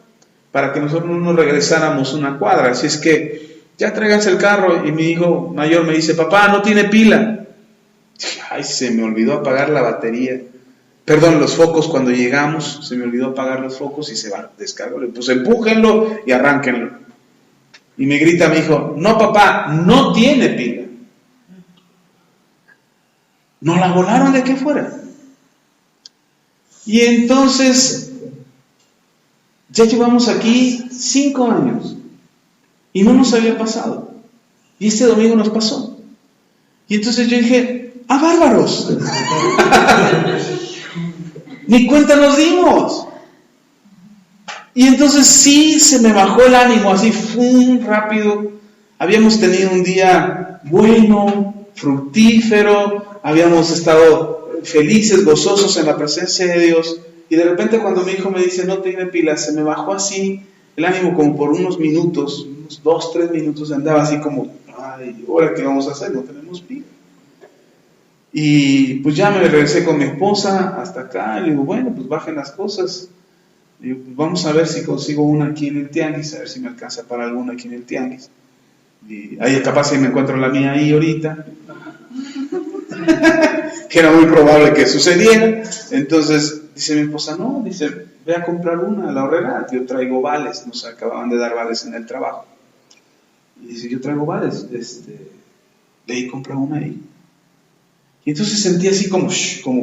para que nosotros no nos regresáramos una cuadra, así es que ya tráiganse el carro. Y mi hijo mayor me dice, papá, no tiene pila. Ay, se me olvidó apagar la batería. Perdón, los focos cuando llegamos, se me olvidó apagar los focos y se va, descárgalo. Pues empújenlo y arránquenlo. Y me grita mi hijo, no papá, no tiene pila. Nos la volaron de aquí fuera. Y entonces, ya llevamos aquí 5 años y no nos había pasado. Y este domingo nos pasó. Y entonces yo dije, ¡ah, bárbaros! Ni cuenta nos dimos. Y entonces sí se me bajó el ánimo, así, rápido. Habíamos tenido un día bueno, fructífero, habíamos estado felices, gozosos en la presencia de Dios. Y de repente cuando mi hijo me dice, no tiene pilas, se me bajó así el ánimo como por unos minutos, unos 2-3 minutos, andaba así como, ay, ¿ahora qué vamos a hacer? No tenemos pilas. Y pues ya me regresé con mi esposa hasta acá, y le digo, bueno, pues bajen las cosas. Y digo, pues vamos a ver si consigo una aquí en el tianguis, a ver si me alcanza para alguna aquí en el tianguis. Y ahí capaz si me encuentro la mía ahí ahorita, que era muy probable que sucediera. Entonces dice mi esposa, no, dice, ve a comprar una a la horrera, yo traigo vales, nos acababan de dar vales en el trabajo. Y dice, yo traigo vales, ve y compra una ahí. Y entonces sentí así como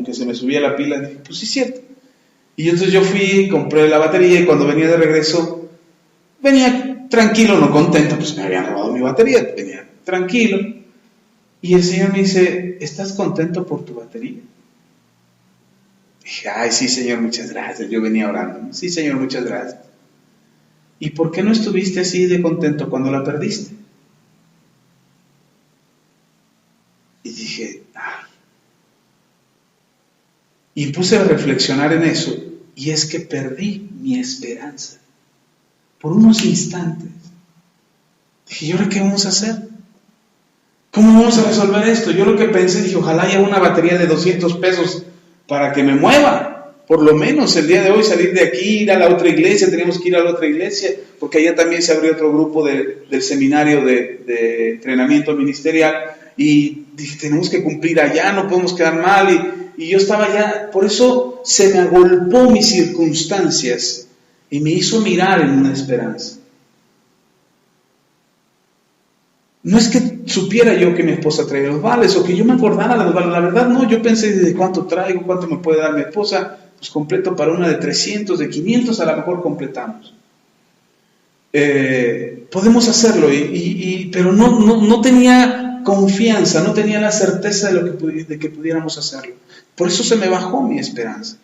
que se me subía la pila, y dije, pues sí es cierto. Y entonces yo fui, compré la batería, y cuando venía de regreso, venía tranquilo, no contento, pues me habían robado mi batería, venía tranquilo. Y el Señor me dice, ¿estás contento por tu batería? Dije, ay, sí, Señor, muchas gracias. Yo venía orando. Sí, Señor, muchas gracias. ¿Y por qué no estuviste así de contento cuando la perdiste? Y dije, ay. Y puse a reflexionar en eso, y es que perdí mi esperanza por unos instantes. Dije, ¿y ahora qué vamos a hacer? ¿Cómo vamos a resolver esto? Yo lo que pensé, dije, ojalá haya una batería de 200 pesos para que me mueva, por lo menos el día de hoy, salir de aquí, ir a la otra iglesia. Teníamos que ir a la otra iglesia, porque allá también se abrió otro grupo del seminario de entrenamiento ministerial, y dije, tenemos que cumplir allá, no podemos quedar mal, y yo estaba allá. Por eso se me agolpó mis circunstancias, y me hizo mirar en una esperanza. No es que supiera yo que mi esposa traía los vales, o que yo me acordara de los vales. La verdad no, yo pensé de cuánto traigo, cuánto me puede dar mi esposa. Pues completo para una de 300, de 500, a lo mejor completamos. Podemos hacerlo, pero no tenía confianza, no tenía la certeza de que pudiéramos hacerlo. Por eso se me bajó mi esperanza.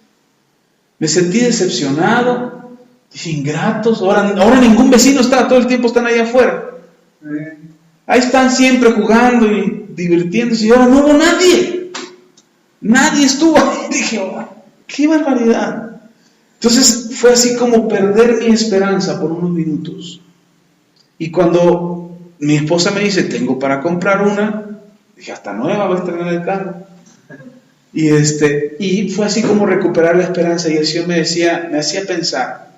Me sentí decepcionado, dije, ingratos. Ahora ningún vecino está, todo el tiempo están ahí afuera. Ahí están siempre jugando y divirtiéndose, y ahora no hubo nadie. Nadie estuvo ahí. Dije, oh, ¡qué barbaridad! Entonces fue así como perder mi esperanza por unos minutos. Y cuando mi esposa me dice, tengo para comprar una, dije, hasta nueva va a estar en el carro. Y fue así como recuperar la esperanza. Y el Señor me hacía pensar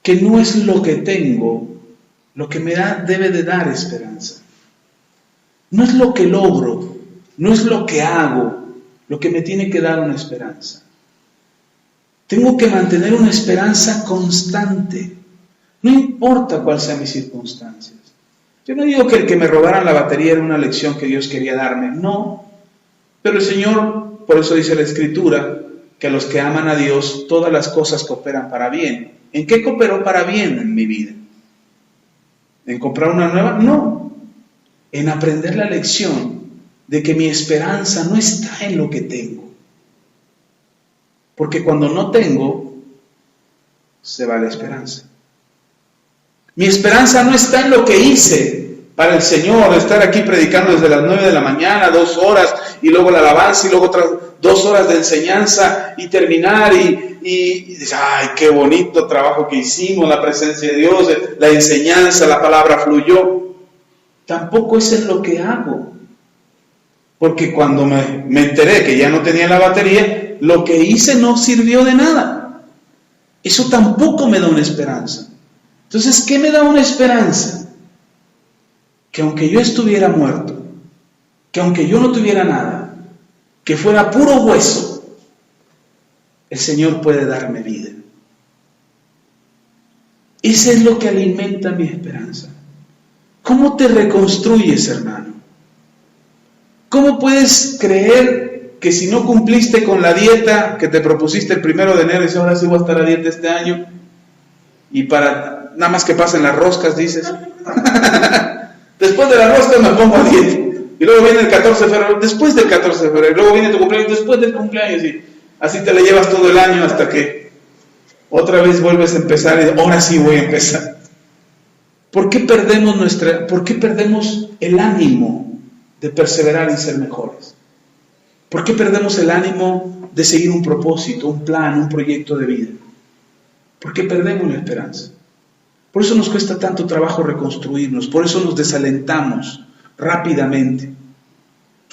que no es lo que tengo lo que me debe de dar esperanza. No es lo que logro, no es lo que hago, lo que me tiene que dar una esperanza. Tengo que mantener una esperanza constante, no importa cuál sean mis circunstancias. Yo no digo que el que me robaran la batería era una lección que Dios quería darme, no. Pero el Señor, por eso dice la Escritura, que a los que aman a Dios, todas las cosas cooperan para bien. ¿En qué cooperó para bien en mi vida? ¿En comprar una nueva? No. En aprender la lección de que mi esperanza no está en lo que tengo. Porque cuando no tengo, se va la esperanza. Mi esperanza no está en lo que hice para el Señor, estar aquí predicando desde las 9 de la mañana, 2 horas, y luego la alabanza, y luego otras 2 horas de enseñanza, y terminar, y ¡ay, qué bonito trabajo que hicimos! La presencia de Dios, la enseñanza, la palabra fluyó. Tampoco es en lo que hago. Porque cuando me enteré que ya no tenía la batería, lo que hice no sirvió de nada. Eso tampoco me da una esperanza. Entonces, ¿qué me da una esperanza? Que aunque yo estuviera muerto, que aunque yo no tuviera nada, que fuera puro hueso, el Señor puede darme vida. Eso es lo que alimenta mi esperanza. ¿Cómo te reconstruyes, hermano? ¿Cómo puedes creer que si no cumpliste con la dieta que te propusiste el 1 de enero, dices, ahora sí voy a estar a dieta este año, y para nada más que pasen las roscas, dices, después de las roscas me pongo a dieta, y luego viene el 14 de febrero, después del 14 de febrero, luego viene tu cumpleaños, después del cumpleaños, y así te la llevas todo el año hasta que otra vez vuelves a empezar, y ahora sí voy a empezar. ¿Por qué perdemos el ánimo de perseverar y ser mejores? ¿Por qué perdemos el ánimo de seguir un propósito, un plan, un proyecto de vida? ¿Por qué perdemos la esperanza? Por eso nos cuesta tanto trabajo reconstruirnos, por eso nos desalentamos rápidamente.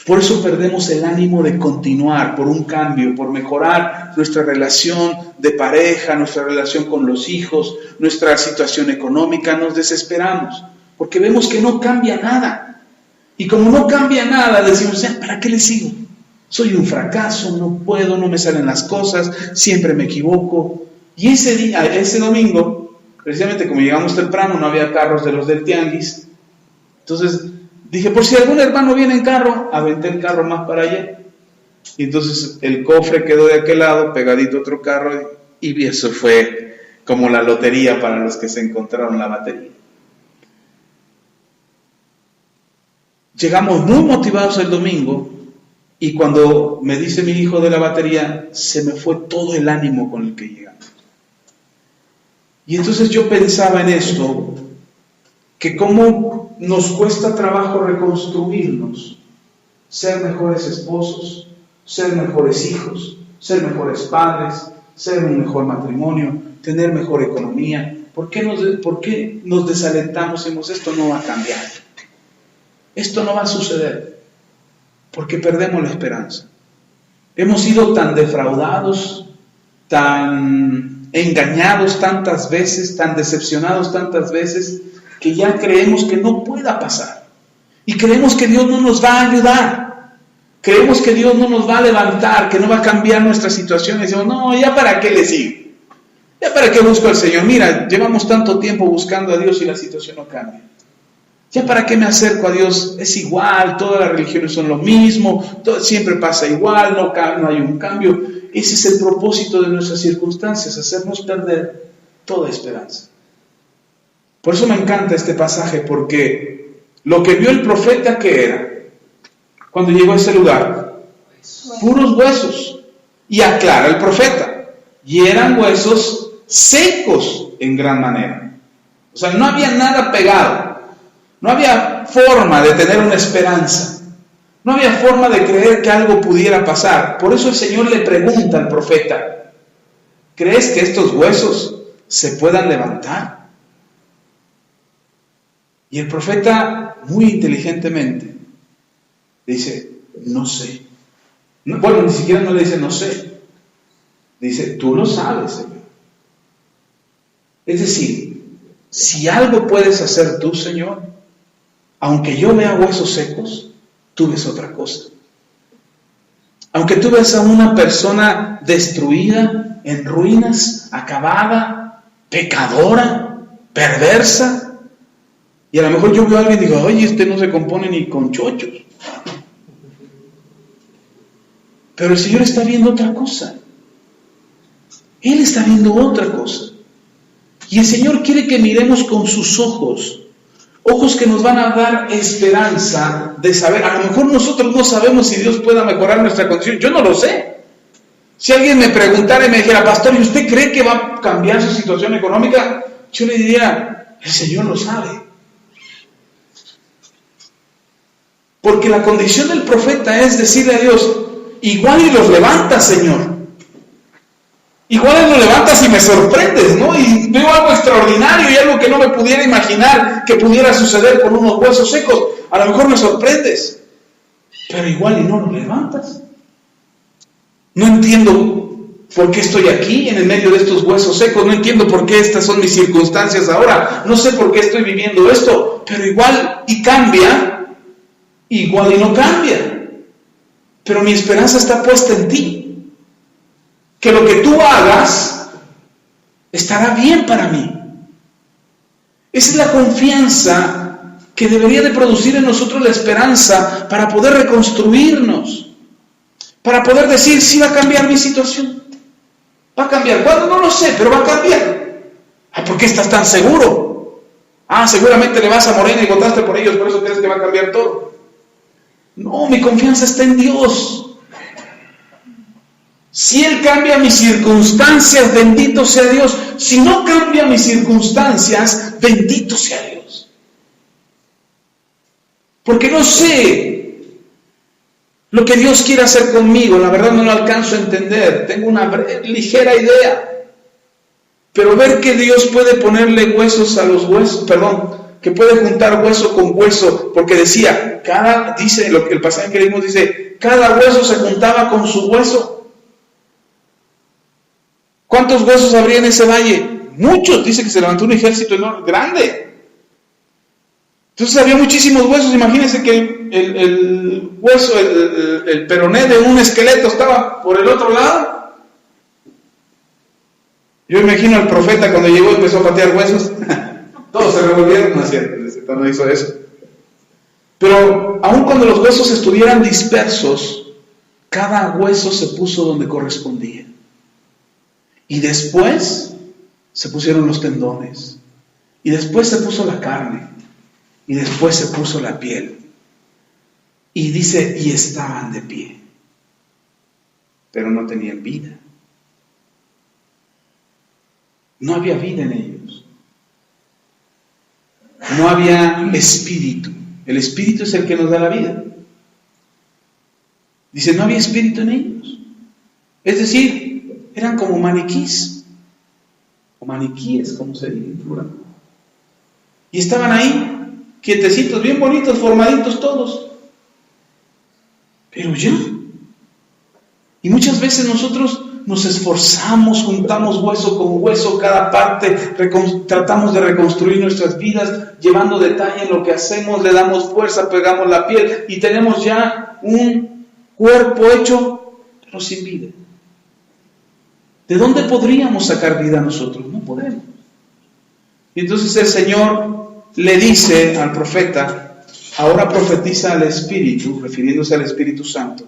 Por eso perdemos el ánimo de continuar por un cambio, por mejorar nuestra relación de pareja, nuestra relación con los hijos, nuestra situación económica. Nos desesperamos porque vemos que no cambia nada. Y como no cambia nada, decimos, ¿para qué le sigo? Soy un fracaso, no puedo, no me salen las cosas, siempre me equivoco. Y ese domingo, precisamente como llegamos temprano, no había carros de los del tianguis. Entonces dije, por si algún hermano viene en carro, aventé el carro más para allá. Y entonces el cofre quedó de aquel lado, pegadito a otro carro, y eso fue como la lotería para los que se encontraron la batería. Llegamos muy motivados el domingo, y cuando me dice mi hijo de la batería, se me fue todo el ánimo con el que llegamos. Y entonces yo pensaba en esto, que cómo nos cuesta trabajo reconstruirnos, ser mejores esposos, ser mejores hijos, ser mejores padres, ser un mejor matrimonio, tener mejor economía. ¿Por qué nos desalentamos y decimos, esto no va a cambiar? Esto no va a suceder, porque perdemos la esperanza. Hemos sido tan defraudados, tan engañados tantas veces, tan decepcionados tantas veces, que ya creemos que no pueda pasar. Y creemos que Dios no nos va a ayudar. Creemos que Dios no nos va a levantar, que no va a cambiar nuestra situación. Y decimos, no, ¿ya para qué le sigo? ¿Ya para qué busco al Señor? Mira, llevamos tanto tiempo buscando a Dios y la situación no cambia. ¿Ya para qué me acerco a Dios? Es igual, todas las religiones son lo mismo, todo siempre pasa igual, no hay un cambio. Ese es el propósito de nuestras circunstancias, hacernos perder toda esperanza. Por eso me encanta este pasaje, porque lo que vio el profeta, ¿qué era? Cuando llegó a ese lugar, puros huesos. Y aclara el profeta, y eran huesos secos en gran manera. O sea, no había nada pegado. No había forma de tener una esperanza. No había forma de creer que algo pudiera pasar. Por eso el Señor le pregunta al profeta, ¿crees que estos huesos se puedan levantar? Y el profeta, muy inteligentemente, dice, no sé. Bueno, ni siquiera no le dice, no sé. Dice, tú lo sabes, Señor. Es decir, si algo puedes hacer tú, Señor, aunque yo vea huesos secos, tú ves otra cosa. Aunque tú ves a una persona destruida, en ruinas, acabada, pecadora, perversa, y a lo mejor yo veo a alguien y digo, oye, este no se compone ni con chochos. Pero el Señor está viendo otra cosa. Él está viendo otra cosa. Y el Señor quiere que miremos con sus ojos que nos van a dar esperanza de saber. A lo mejor nosotros no sabemos si Dios pueda mejorar nuestra condición. Yo no lo sé. Si alguien me preguntara y me dijera, pastor, ¿y usted cree que va a cambiar su situación económica? Yo le diría, el Señor lo sabe. Porque la condición del profeta es decirle a Dios, igual y los levantas, Señor. Igual lo levantas y me sorprendes, ¿no? Y veo algo extraordinario y algo que no me pudiera imaginar que pudiera suceder con unos huesos secos. A lo mejor me sorprendes, pero igual y no lo levantas. No entiendo por qué estoy aquí en el medio de estos huesos secos. No entiendo por qué estas son mis circunstancias ahora. No sé por qué estoy viviendo esto, pero igual y cambia, igual y no cambia. Pero mi esperanza está puesta en ti. que lo que tú hagas estará bien para mí. Esa es la confianza que debería de producir en nosotros la esperanza para poder reconstruirnos, para poder decir, sí va a cambiar mi situación. Va a cambiar. ¿Cuándo? No lo sé, pero va a cambiar. ¿Por qué estás tan seguro? Seguramente le vas a Morena y votaste por ellos, por eso crees que va a cambiar todo. No, mi confianza está en Dios. Si Él cambia mis circunstancias, bendito sea Dios. Si no cambia mis circunstancias, bendito sea Dios. Porque no sé lo que Dios quiere hacer conmigo. La verdad no lo alcanzo a entender. Tengo una ligera idea. Pero ver que Dios puede ponerle huesos a los huesos, que puede juntar hueso con hueso, porque decía, dice el pasaje que leímos, dice, cada hueso se juntaba con su hueso. ¿Cuántos huesos habría en ese valle? Muchos. Dice que se levantó un ejército enorme, grande. Entonces había muchísimos huesos. Imagínense que el hueso, el peroné de un esqueleto estaba por el otro lado. Yo imagino al profeta cuando llegó y empezó a patear huesos. Todos se revolvieron, no es cierto, no hizo eso. Pero aun cuando los huesos estuvieran dispersos, cada hueso se puso donde correspondía. Y después se pusieron los tendones. Y después se puso la carne. Y después se puso la piel. Y dice, y estaban de pie. Pero no tenían vida. No había vida en ellos. No había espíritu. El espíritu es el que nos da la vida. Dice, no había espíritu en ellos. Es decir, eran como maniquís. O maniquíes, como se dice en plural. Y estaban ahí, quietecitos, bien bonitos, formaditos todos. Pero ya. Y muchas veces nosotros nos esforzamos, juntamos hueso con hueso, cada parte, tratamos de reconstruir nuestras vidas, llevando detalle en lo que hacemos, le damos fuerza, pegamos la piel y tenemos ya un cuerpo hecho, pero sin vida. ¿De dónde podríamos sacar vida nosotros? No podemos. Y entonces el Señor le dice al profeta, ahora profetiza al Espíritu, refiriéndose al Espíritu Santo,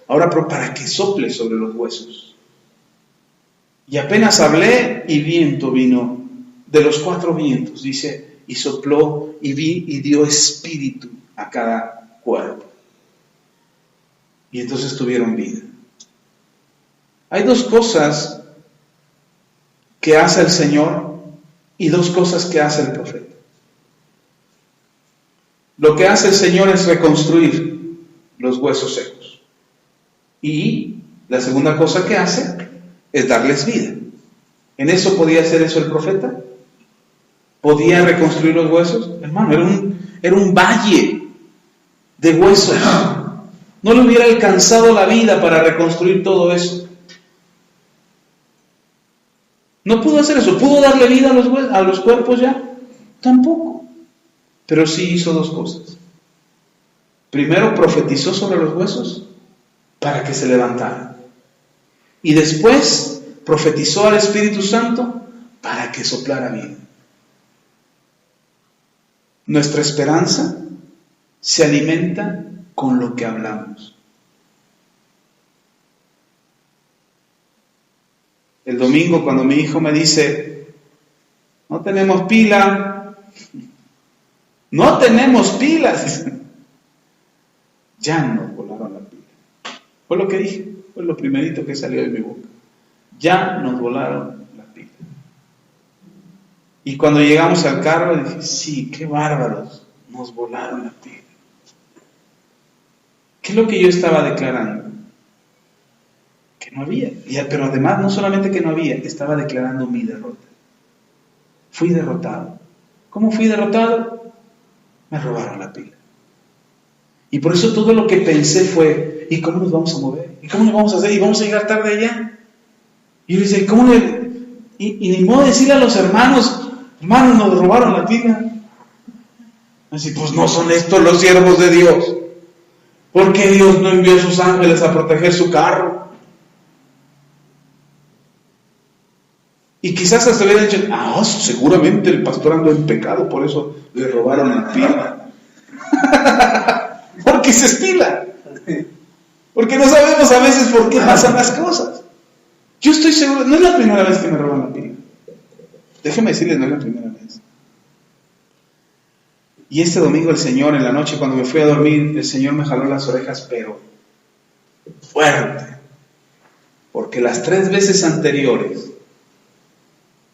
ahora para que sople sobre los huesos. Y apenas hablé y viento vino de los 4 vientos, dice, y sopló y dio espíritu a cada cuerpo. Y entonces tuvieron vida. Hay 2 cosas que hace el Señor y 2 cosas que hace el profeta. Lo que hace el Señor es reconstruir los huesos secos. Y la segunda cosa que hace es darles vida. ¿En eso podía hacer eso el profeta? ¿Podía reconstruir los huesos? Hermano, era un valle de huesos. No le hubiera alcanzado la vida para reconstruir todo eso. No pudo hacer eso. ¿Pudo darle vida a los cuerpos ya? Tampoco. Pero sí hizo 2 cosas. Primero profetizó sobre los huesos para que se levantaran. Y después profetizó al Espíritu Santo para que soplara vida. Nuestra esperanza se alimenta con lo que hablamos. El domingo cuando mi hijo me dice, no tenemos pila, no tenemos pilas, ya nos volaron la pila. Fue lo que dije, fue lo primerito que salió de mi boca. Ya nos volaron la pila. Y cuando llegamos al carro dije, sí, qué bárbaros, nos volaron la pila. ¿Qué es lo que yo estaba declarando? Que no había. Pero además, no solamente que no había, estaba declarando mi derrota. Fui derrotado. ¿Cómo fui derrotado? Me robaron la pila. Y por eso todo lo que pensé fue, ¿y cómo nos vamos a mover? ¿Y cómo nos vamos a hacer? ¿Y vamos a llegar tarde allá? Y yo decía, ¿cómo le...? Y ni modo de decirle a los hermanos, hermanos, nos robaron la pila. Así, pues no son estos los siervos de Dios. ¿Por qué Dios no envió a sus ángeles a proteger su carro? Y quizás hasta hubieran dicho, seguramente el pastor andó en pecado, por eso le robaron la pila. Porque se estila. Porque no sabemos a veces por qué pasan las cosas. Yo estoy seguro, no es la primera vez que me roban la pila. Déjeme decirles, no es la primera vez. Y este domingo el Señor, en la noche cuando me fui a dormir, el Señor me jaló las orejas, pero fuerte. Porque las 3 veces anteriores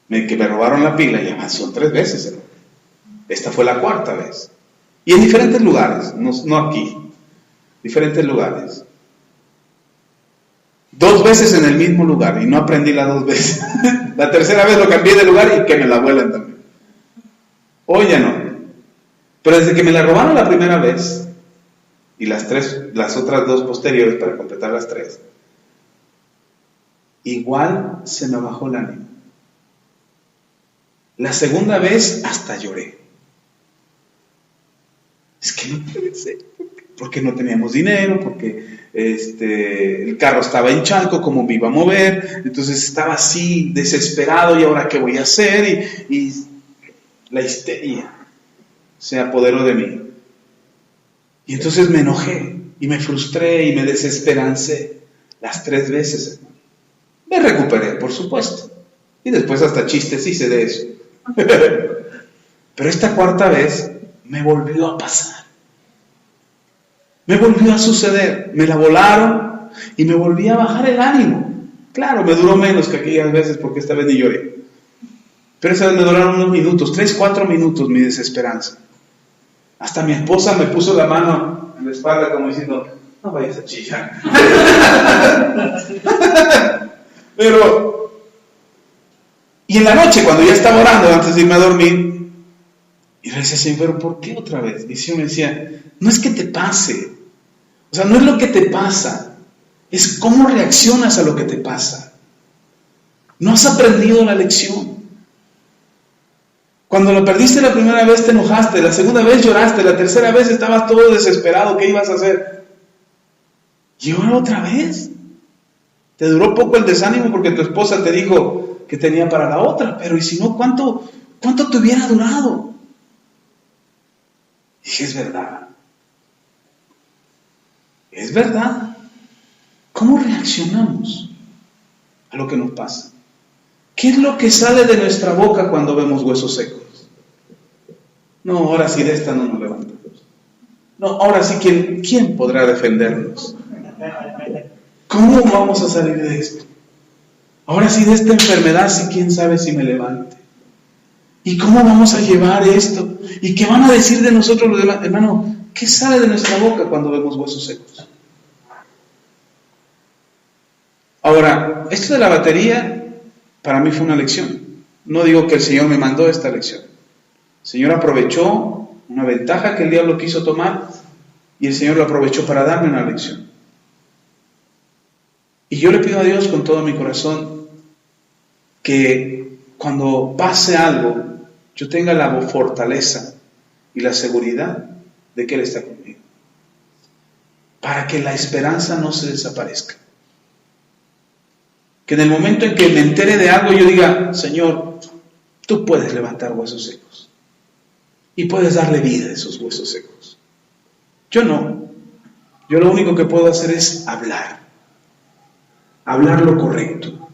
que me robaron la pila, ya son 3 veces, hermano. Esta fue la 4ª vez. Y en diferentes lugares, no aquí, diferentes lugares. 2 veces en el mismo lugar, y no aprendí las 2 veces. La 3ª vez lo cambié de lugar y que me la vuelan también. Hoy ya no. Pero desde que me la robaron la primera vez, y las otras 2 posteriores para completar las 3, igual se me bajó el ánimo. La segunda vez hasta lloré. Es que no puede ser, porque no teníamos dinero, porque el carro estaba en Chalco, ¿cómo me iba a mover? Entonces estaba así, desesperado, ¿y ahora qué voy a hacer? Y la histeria se apoderó de mí. Y entonces me enojé, y me frustré, y me desesperancé. Las 3 veces, hermano. Me recuperé, por supuesto. Y después hasta chistes hice de eso. Pero esta 4ª vez me volvió a pasar. Me volvió a suceder. Me la volaron y me volví a bajar el ánimo. Claro, me duró menos que aquellas veces porque esta vez ni lloré. Pero esa vez me duraron unos minutos, 3-4 minutos mi desesperanza. Hasta mi esposa me puso la mano en la espalda como diciendo, no vayas a chillar. Y en la noche, cuando ya estaba orando antes de irme a dormir, y le decía, Señor, ¿pero por qué otra vez? Y el Señor me decía, no es que te pase, o sea, no es lo que te pasa, es cómo reaccionas a lo que te pasa. No has aprendido la lección. Cuando lo perdiste la primera vez te enojaste, la segunda vez lloraste, la 3ª vez estabas todo desesperado, ¿qué ibas a hacer? ¿Y ahora otra vez? Te duró poco el desánimo porque tu esposa te dijo que tenía para la otra, pero ¿y si no, cuánto te hubiera durado? Y dije, es verdad. Es verdad. ¿Cómo reaccionamos a lo que nos pasa? ¿Qué es lo que sale de nuestra boca cuando vemos huesos secos? No, ahora sí de esta no nos levantamos. No, ahora sí, ¿quién podrá defendernos? ¿Cómo vamos a salir de esto? Ahora sí de esta enfermedad, sí, quién sabe si me levante. ¿Y cómo vamos a llevar esto? ¿Y qué van a decir de nosotros los demás? Hermano, ¿qué sale de nuestra boca cuando vemos huesos secos? Ahora, esto de la batería, para mí fue una lección. No digo que el Señor me mandó esta lección. El Señor aprovechó una ventaja que el diablo quiso tomar y el Señor lo aprovechó para darme una lección. Y yo le pido a Dios con todo mi corazón que cuando pase algo, yo tenga la fortaleza y la seguridad de que Él está conmigo. Para que la esperanza no se desaparezca. Que en el momento en que me entere de algo yo diga, Señor, tú puedes levantar huesos secos. Y puedes darle vida a esos huesos secos. Yo no. Yo lo único que puedo hacer es hablar. Hablar lo correcto.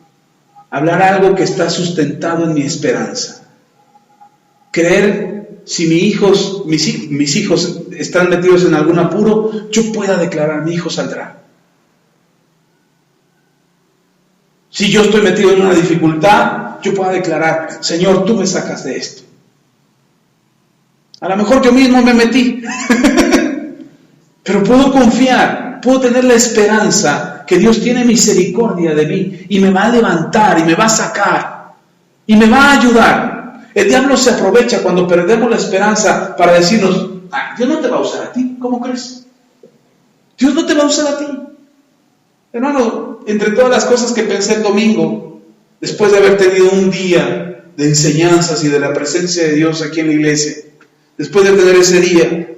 Hablar algo que está sustentado en mi esperanza. Creer, si mis hijos están metidos en algún apuro, yo pueda declarar, mi hijo saldrá. Si yo estoy metido en una dificultad, yo puedo declarar, Señor, tú me sacas de esto. A lo mejor yo mismo me metí, pero puedo confiar, puedo tener la esperanza que Dios tiene misericordia de mí y me va a levantar y me va a sacar y me va a ayudar. El diablo se aprovecha cuando perdemos la esperanza para decirnos, Dios no te va a usar a ti, ¿cómo crees? Dios no te va a usar a ti. Hermano, entre todas las cosas que pensé el domingo, después de haber tenido un día de enseñanzas y de la presencia de Dios aquí en la iglesia, después de tener ese día,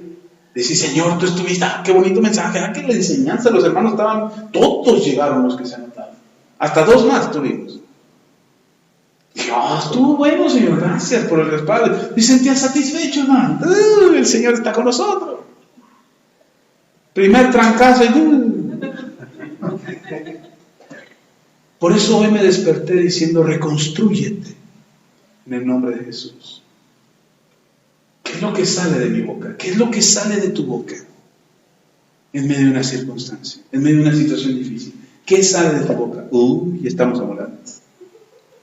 decir, Señor, tú estuviste, qué bonito mensaje, que la enseñanza, los hermanos estaban, todos llegaron los que se anotaron, hasta 2 más tuvimos. Dije, estuvo bueno, Señor, gracias por el respaldo. Me sentía satisfecho, hermano. El Señor está con nosotros. Primer trancazo y... Por eso hoy me desperté diciendo, reconstrúyete en el nombre de Jesús. ¿Qué es lo que sale de mi boca? ¿Qué es lo que sale de tu boca? En medio de una circunstancia, en medio de una situación difícil. ¿Qué sale de tu boca? Ya estamos hablando.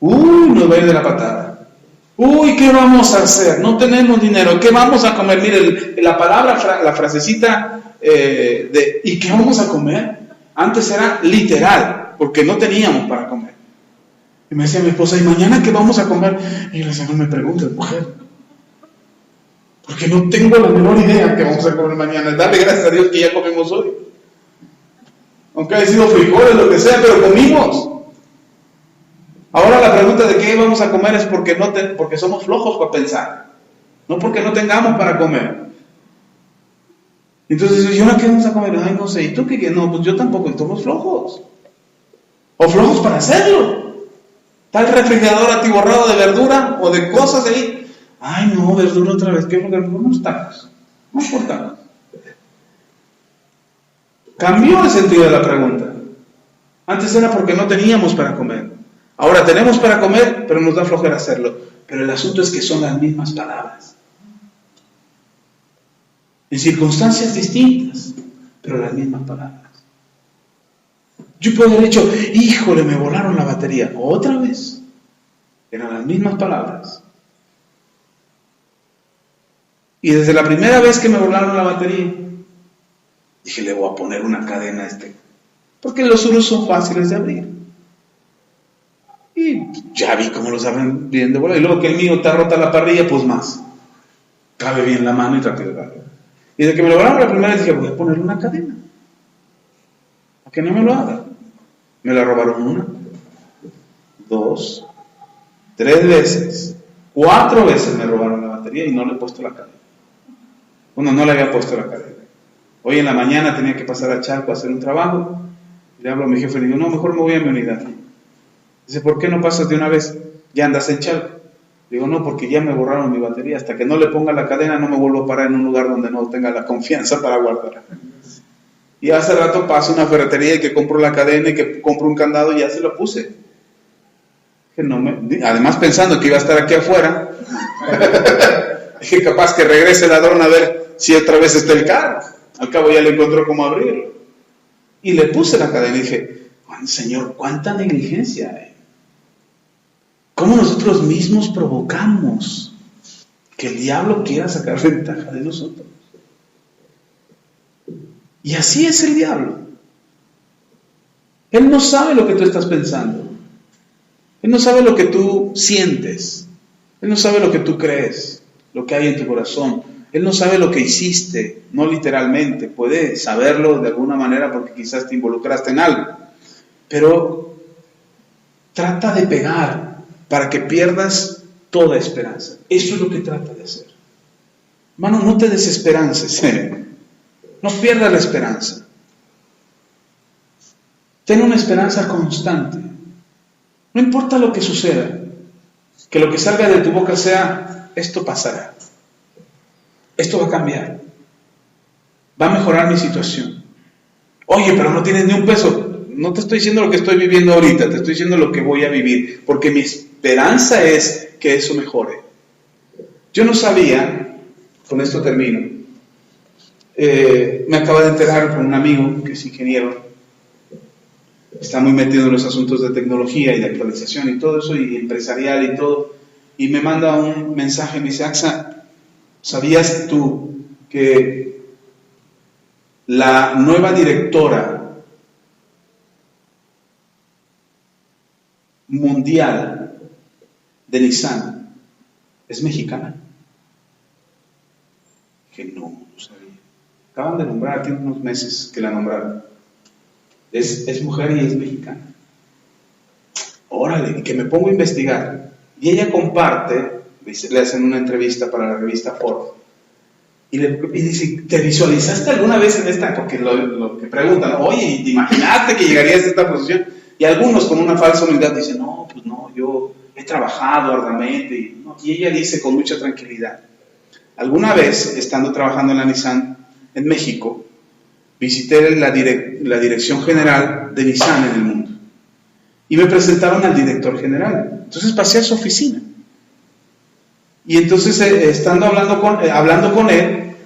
Nos va a ir de la patada. ¿Qué vamos a hacer? No tenemos dinero. ¿Qué vamos a comer? Mire, la palabra, la frasecita ¿y qué vamos a comer? Antes era literal, porque no teníamos para comer. Y me decía mi esposa, ¿y mañana qué vamos a comer? Y el Señor me pregunta, mujer, porque no tengo la menor idea qué vamos a comer mañana. Dale gracias a Dios que ya comimos hoy. Aunque haya sido frijoles, lo que sea, pero comimos. Ahora la pregunta de qué vamos a comer es porque somos flojos para pensar, no porque no tengamos para comer. Entonces, ¿y ahora qué vamos a comer? No sé, ¿y tú qué? No, pues yo tampoco, estamos flojos. O flojos para hacerlo. Está el refrigerador atiborrado de verdura o de cosas ahí. No, verdura otra vez, ¿qué es lo que unos tacos? Vamos por tacos. Cambió el sentido de la pregunta. Antes era porque no teníamos para comer. Ahora tenemos para comer, pero nos da flojera hacerlo. Pero el asunto es que son las mismas palabras. En circunstancias distintas, pero las mismas palabras. Yo puedo haber dicho, híjole, me volaron la batería. Otra vez. Eran las mismas palabras. Y desde la primera vez que me volaron la batería, dije, le voy a poner una cadena a este. Porque los uros son fáciles de abrir. Y ya vi cómo los abren bien de bola. Y luego que el mío está rota la parrilla, pues más. Cabe bien la mano y rápido cabe. Y desde que me lo volaron la primera vez dije, voy a ponerle una cadena. A que no me lo haga. Me la robaron 1, 2, 3 veces. 4 veces me robaron la batería y no le he puesto la cadena. No le había puesto la cadena. Hoy en la mañana tenía que pasar a Chalco a hacer un trabajo. Le hablo a mi jefe y le digo, no, mejor me voy a mi unidad. Dice, ¿por qué no pasas de una vez? Ya andas en Chalco. Digo, no, porque ya me borraron mi batería. Hasta que no le ponga la cadena no me vuelvo a parar en un lugar donde no tenga la confianza para guardarla. Y hace rato paso a una ferretería y que compro la cadena y que compro un candado y ya se lo puse. Además pensando que iba a estar aquí afuera. Dije, capaz que regrese el ladrón a ver si otra vez está el carro. Al cabo ya le encontró cómo abrirlo. Y le puse la cadena y dije, Señor, cuánta negligencia hay. ¿Cómo nosotros mismos provocamos que el diablo quiera sacar ventaja de nosotros? Y así es el diablo. Él no sabe lo que tú estás pensando. Él no sabe lo que tú sientes. Él no sabe lo que tú crees, lo que hay en tu corazón. Él no sabe lo que hiciste, no literalmente. Puede saberlo de alguna manera porque quizás te involucraste en algo. Pero trata de pegar para que pierdas toda esperanza. Eso es lo que trata de hacer. Hermano, no te desesperances. No pierdas la esperanza. Ten una esperanza constante. No importa lo que suceda, que lo que salga de tu boca sea, esto pasará. Esto va a cambiar. Va a mejorar mi situación. Oye, pero no tienes ni un peso. No te estoy diciendo lo que estoy viviendo ahorita, te estoy diciendo lo que voy a vivir, porque mi esperanza es que eso mejore. Yo no sabía, con esto termino, me acabo de enterar con un amigo que es ingeniero, está muy metido en los asuntos de tecnología y de actualización y todo eso, y empresarial y todo, y me manda un mensaje, me dice, Axa, ¿sabías tú que la nueva directora mundial de Nissan es mexicana? Que no sabía. Acaban de nombrar, tiene unos meses que la nombraron. Es mujer y es mexicana. Órale, que me pongo a investigar. Y ella comparte, le hacen una entrevista para la revista Forbes, y dice, ¿te visualizaste alguna vez en esta? Porque lo que preguntan, oye, ¿te imaginaste que llegarías a esta posición? Y algunos con una falsa humildad dicen, no, pues no, yo he trabajado arduamente. Y ella dice con mucha tranquilidad, alguna vez, estando trabajando en la Nissan en México, visité la dirección general de Nissan en el mundo. Y me presentaron al director general. Entonces pasé a su oficina. Y entonces, estando hablando con él,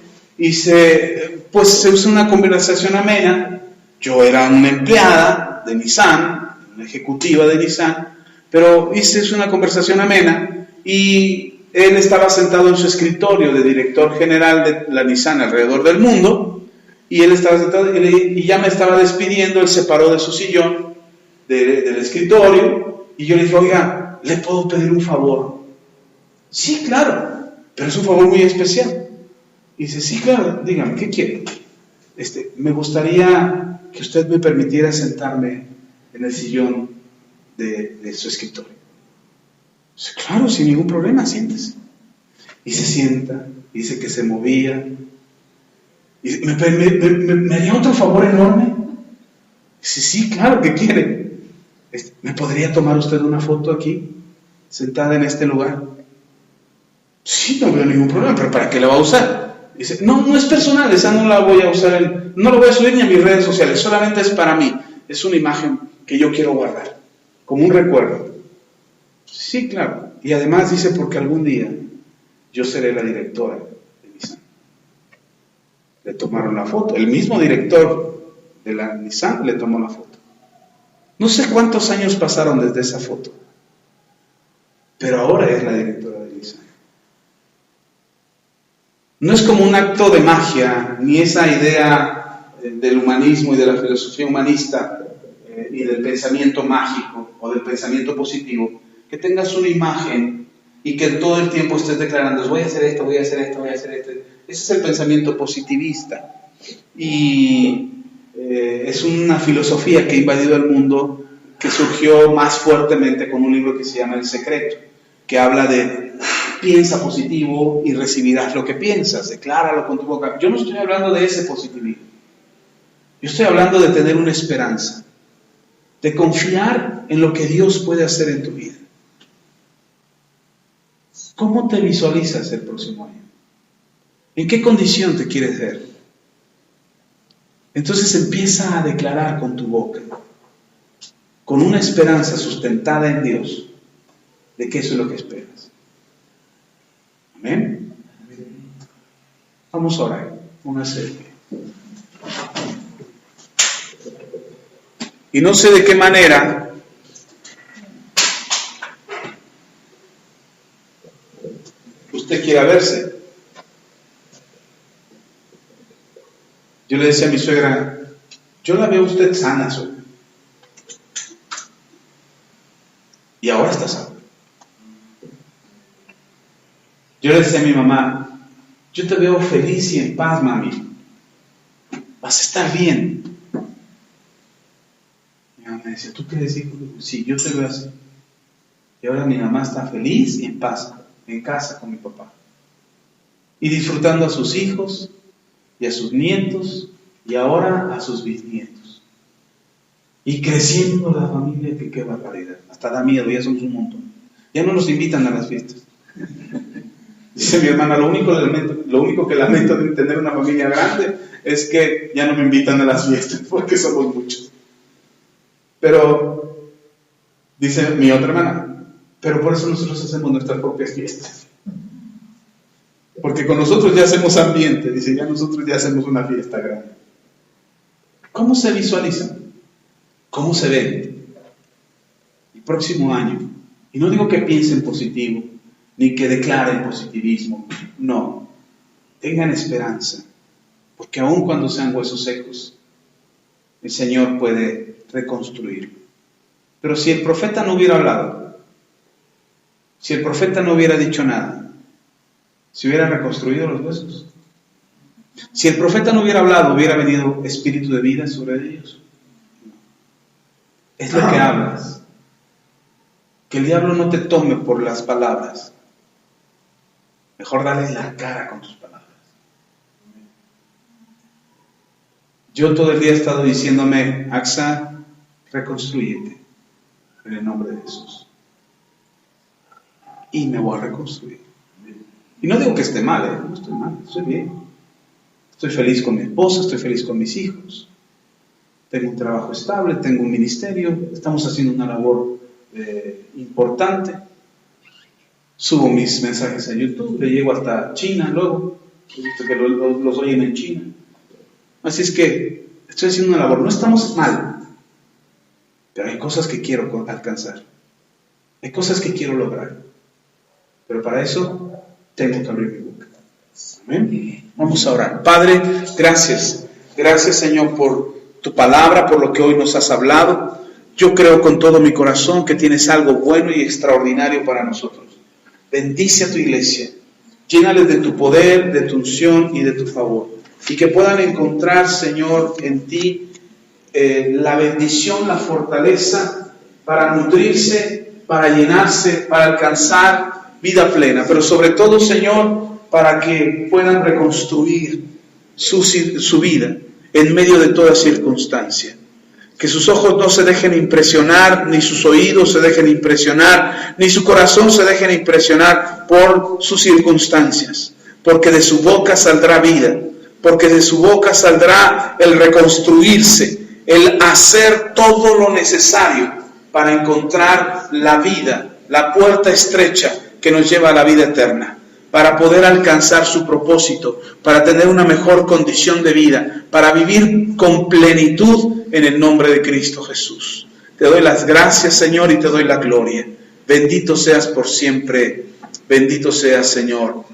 pues se usa una conversación amena. Yo era una empleada de Nissan, una ejecutiva de Nissan, pero hice una conversación amena y él estaba sentado en su escritorio de director general de la Nissan alrededor del mundo, y él estaba sentado y ya me estaba despidiendo. Él se paró de su sillón del escritorio y yo le dije, oiga, ¿le puedo pedir un favor? Sí, claro, pero es un favor muy especial. Y dice, sí, claro, dígame, ¿qué quiere? Me gustaría que usted me permitiera sentarme en el sillón de su escritorio. Dice, claro, sin ningún problema, siéntese. Y se sienta, y dice que se movía. Y dice, ¿me haría otro favor enorme? Dice, sí, claro, ¿qué quiere? ¿Me podría tomar usted una foto aquí, sentada en este lugar? Sí, no veo ningún problema, pero ¿para qué la va a usar? Dice, no es personal, esa no la voy a usar, no la voy a subir ni a mis redes sociales, solamente es para mí, es una imagen que yo quiero guardar, como un recuerdo. Sí, claro, y además dice, porque algún día yo seré la directora de Nissan. Le tomaron la foto, el mismo director de la Nissan le tomó la foto. No sé cuántos años pasaron desde esa foto, pero ahora es la directora de Nissan. No es como un acto de magia, ni esa idea del humanismo y de la filosofía humanista y del pensamiento mágico o del pensamiento positivo, que tengas una imagen y que todo el tiempo estés declarando, voy a hacer esto, voy a hacer esto, voy a hacer esto. Ese es el pensamiento positivista. Y es una filosofía que ha invadido el mundo, que surgió más fuertemente con un libro que se llama El Secreto, que habla de piensa positivo y recibirás lo que piensas, decláralo con tu boca. Yo no estoy hablando de ese positivismo. Yo estoy hablando de tener una esperanza, de confiar en lo que Dios puede hacer en tu vida. ¿Cómo te visualizas el próximo año? ¿En qué condición te quieres ver? Entonces empieza a declarar con tu boca, con una esperanza sustentada en Dios, de que eso es lo que esperas. Amén. Vamos a orar. Póngase de pie. Y no sé de qué manera usted quiera verse. Yo le decía a mi suegra, yo la veo a usted sana, suegra. Y ahora está sana. Yo le decía a mi mamá, yo te veo feliz y en paz, mami. Vas a estar bien. Mi mamá me decía, ¿tú quieres decir? Sí, yo te veo así. Y ahora mi mamá está feliz y en paz, en casa con mi papá. Y disfrutando a sus hijos y a sus nietos y ahora a sus bisnietos. Y creciendo la familia, que qué barbaridad. Hasta da miedo, ya somos un montón. Ya no nos invitan a las fiestas. Dice mi hermana, lo único que lamento de tener una familia grande es que ya no me invitan a las fiestas, porque somos muchos. Pero, dice mi otra hermana, pero por eso nosotros hacemos nuestras propias fiestas. Porque con nosotros ya hacemos ambiente, dice, ya nosotros ya hacemos una fiesta grande. ¿Cómo se visualizan? ¿Cómo se ven? El próximo año. Y no digo que piensen positivo, ni que declaren positivismo. No. Tengan esperanza. Porque aun cuando sean huesos secos, el Señor puede reconstruirlo. Pero si el profeta no hubiera hablado, si el profeta no hubiera dicho nada, ¿se hubiera reconstruido los huesos? Si el profeta no hubiera hablado, ¿hubiera venido espíritu de vida sobre ellos? No. Es lo que hablas. Que el diablo no te tome por las palabras. Mejor dale la cara con tus palabras. Yo todo el día he estado diciéndome, Axa, reconstrúyete. en el nombre de Jesús. Y me voy a reconstruir. Y no digo que esté mal, no estoy mal, estoy bien. Estoy feliz con mi esposa, estoy feliz con mis hijos. Tengo un trabajo estable, tengo un ministerio, estamos haciendo una labor importante. Subo mis mensajes a YouTube, le llego hasta China luego, que los oyen en China. Así es que estoy haciendo una labor, no estamos mal, pero hay cosas que quiero alcanzar, hay cosas que quiero lograr, pero para eso tengo que abrir mi boca. Amén. Vamos a orar. Padre, gracias Señor por tu palabra, por lo que hoy nos has hablado. Yo creo con todo mi corazón que tienes algo bueno y extraordinario para nosotros. Bendice a tu iglesia, llénales de tu poder, de tu unción y de tu favor, y que puedan encontrar, Señor, en ti la bendición, la fortaleza para nutrirse, para llenarse, para alcanzar vida plena, pero sobre todo, Señor, para que puedan reconstruir su vida en medio de toda circunstancia. Que sus ojos no se dejen impresionar, ni sus oídos se dejen impresionar, ni su corazón se dejen impresionar por sus circunstancias, porque de su boca saldrá vida, porque de su boca saldrá el reconstruirse, el hacer todo lo necesario para encontrar la vida, la puerta estrecha que nos lleva a la vida eterna, para poder alcanzar su propósito, para tener una mejor condición de vida, para vivir con plenitud en el nombre de Cristo Jesús. Te doy las gracias, Señor, y te doy la gloria. Bendito seas por siempre, bendito seas, Señor,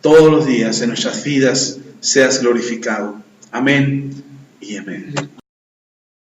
todos los días en nuestras vidas seas glorificado. Amén y amén.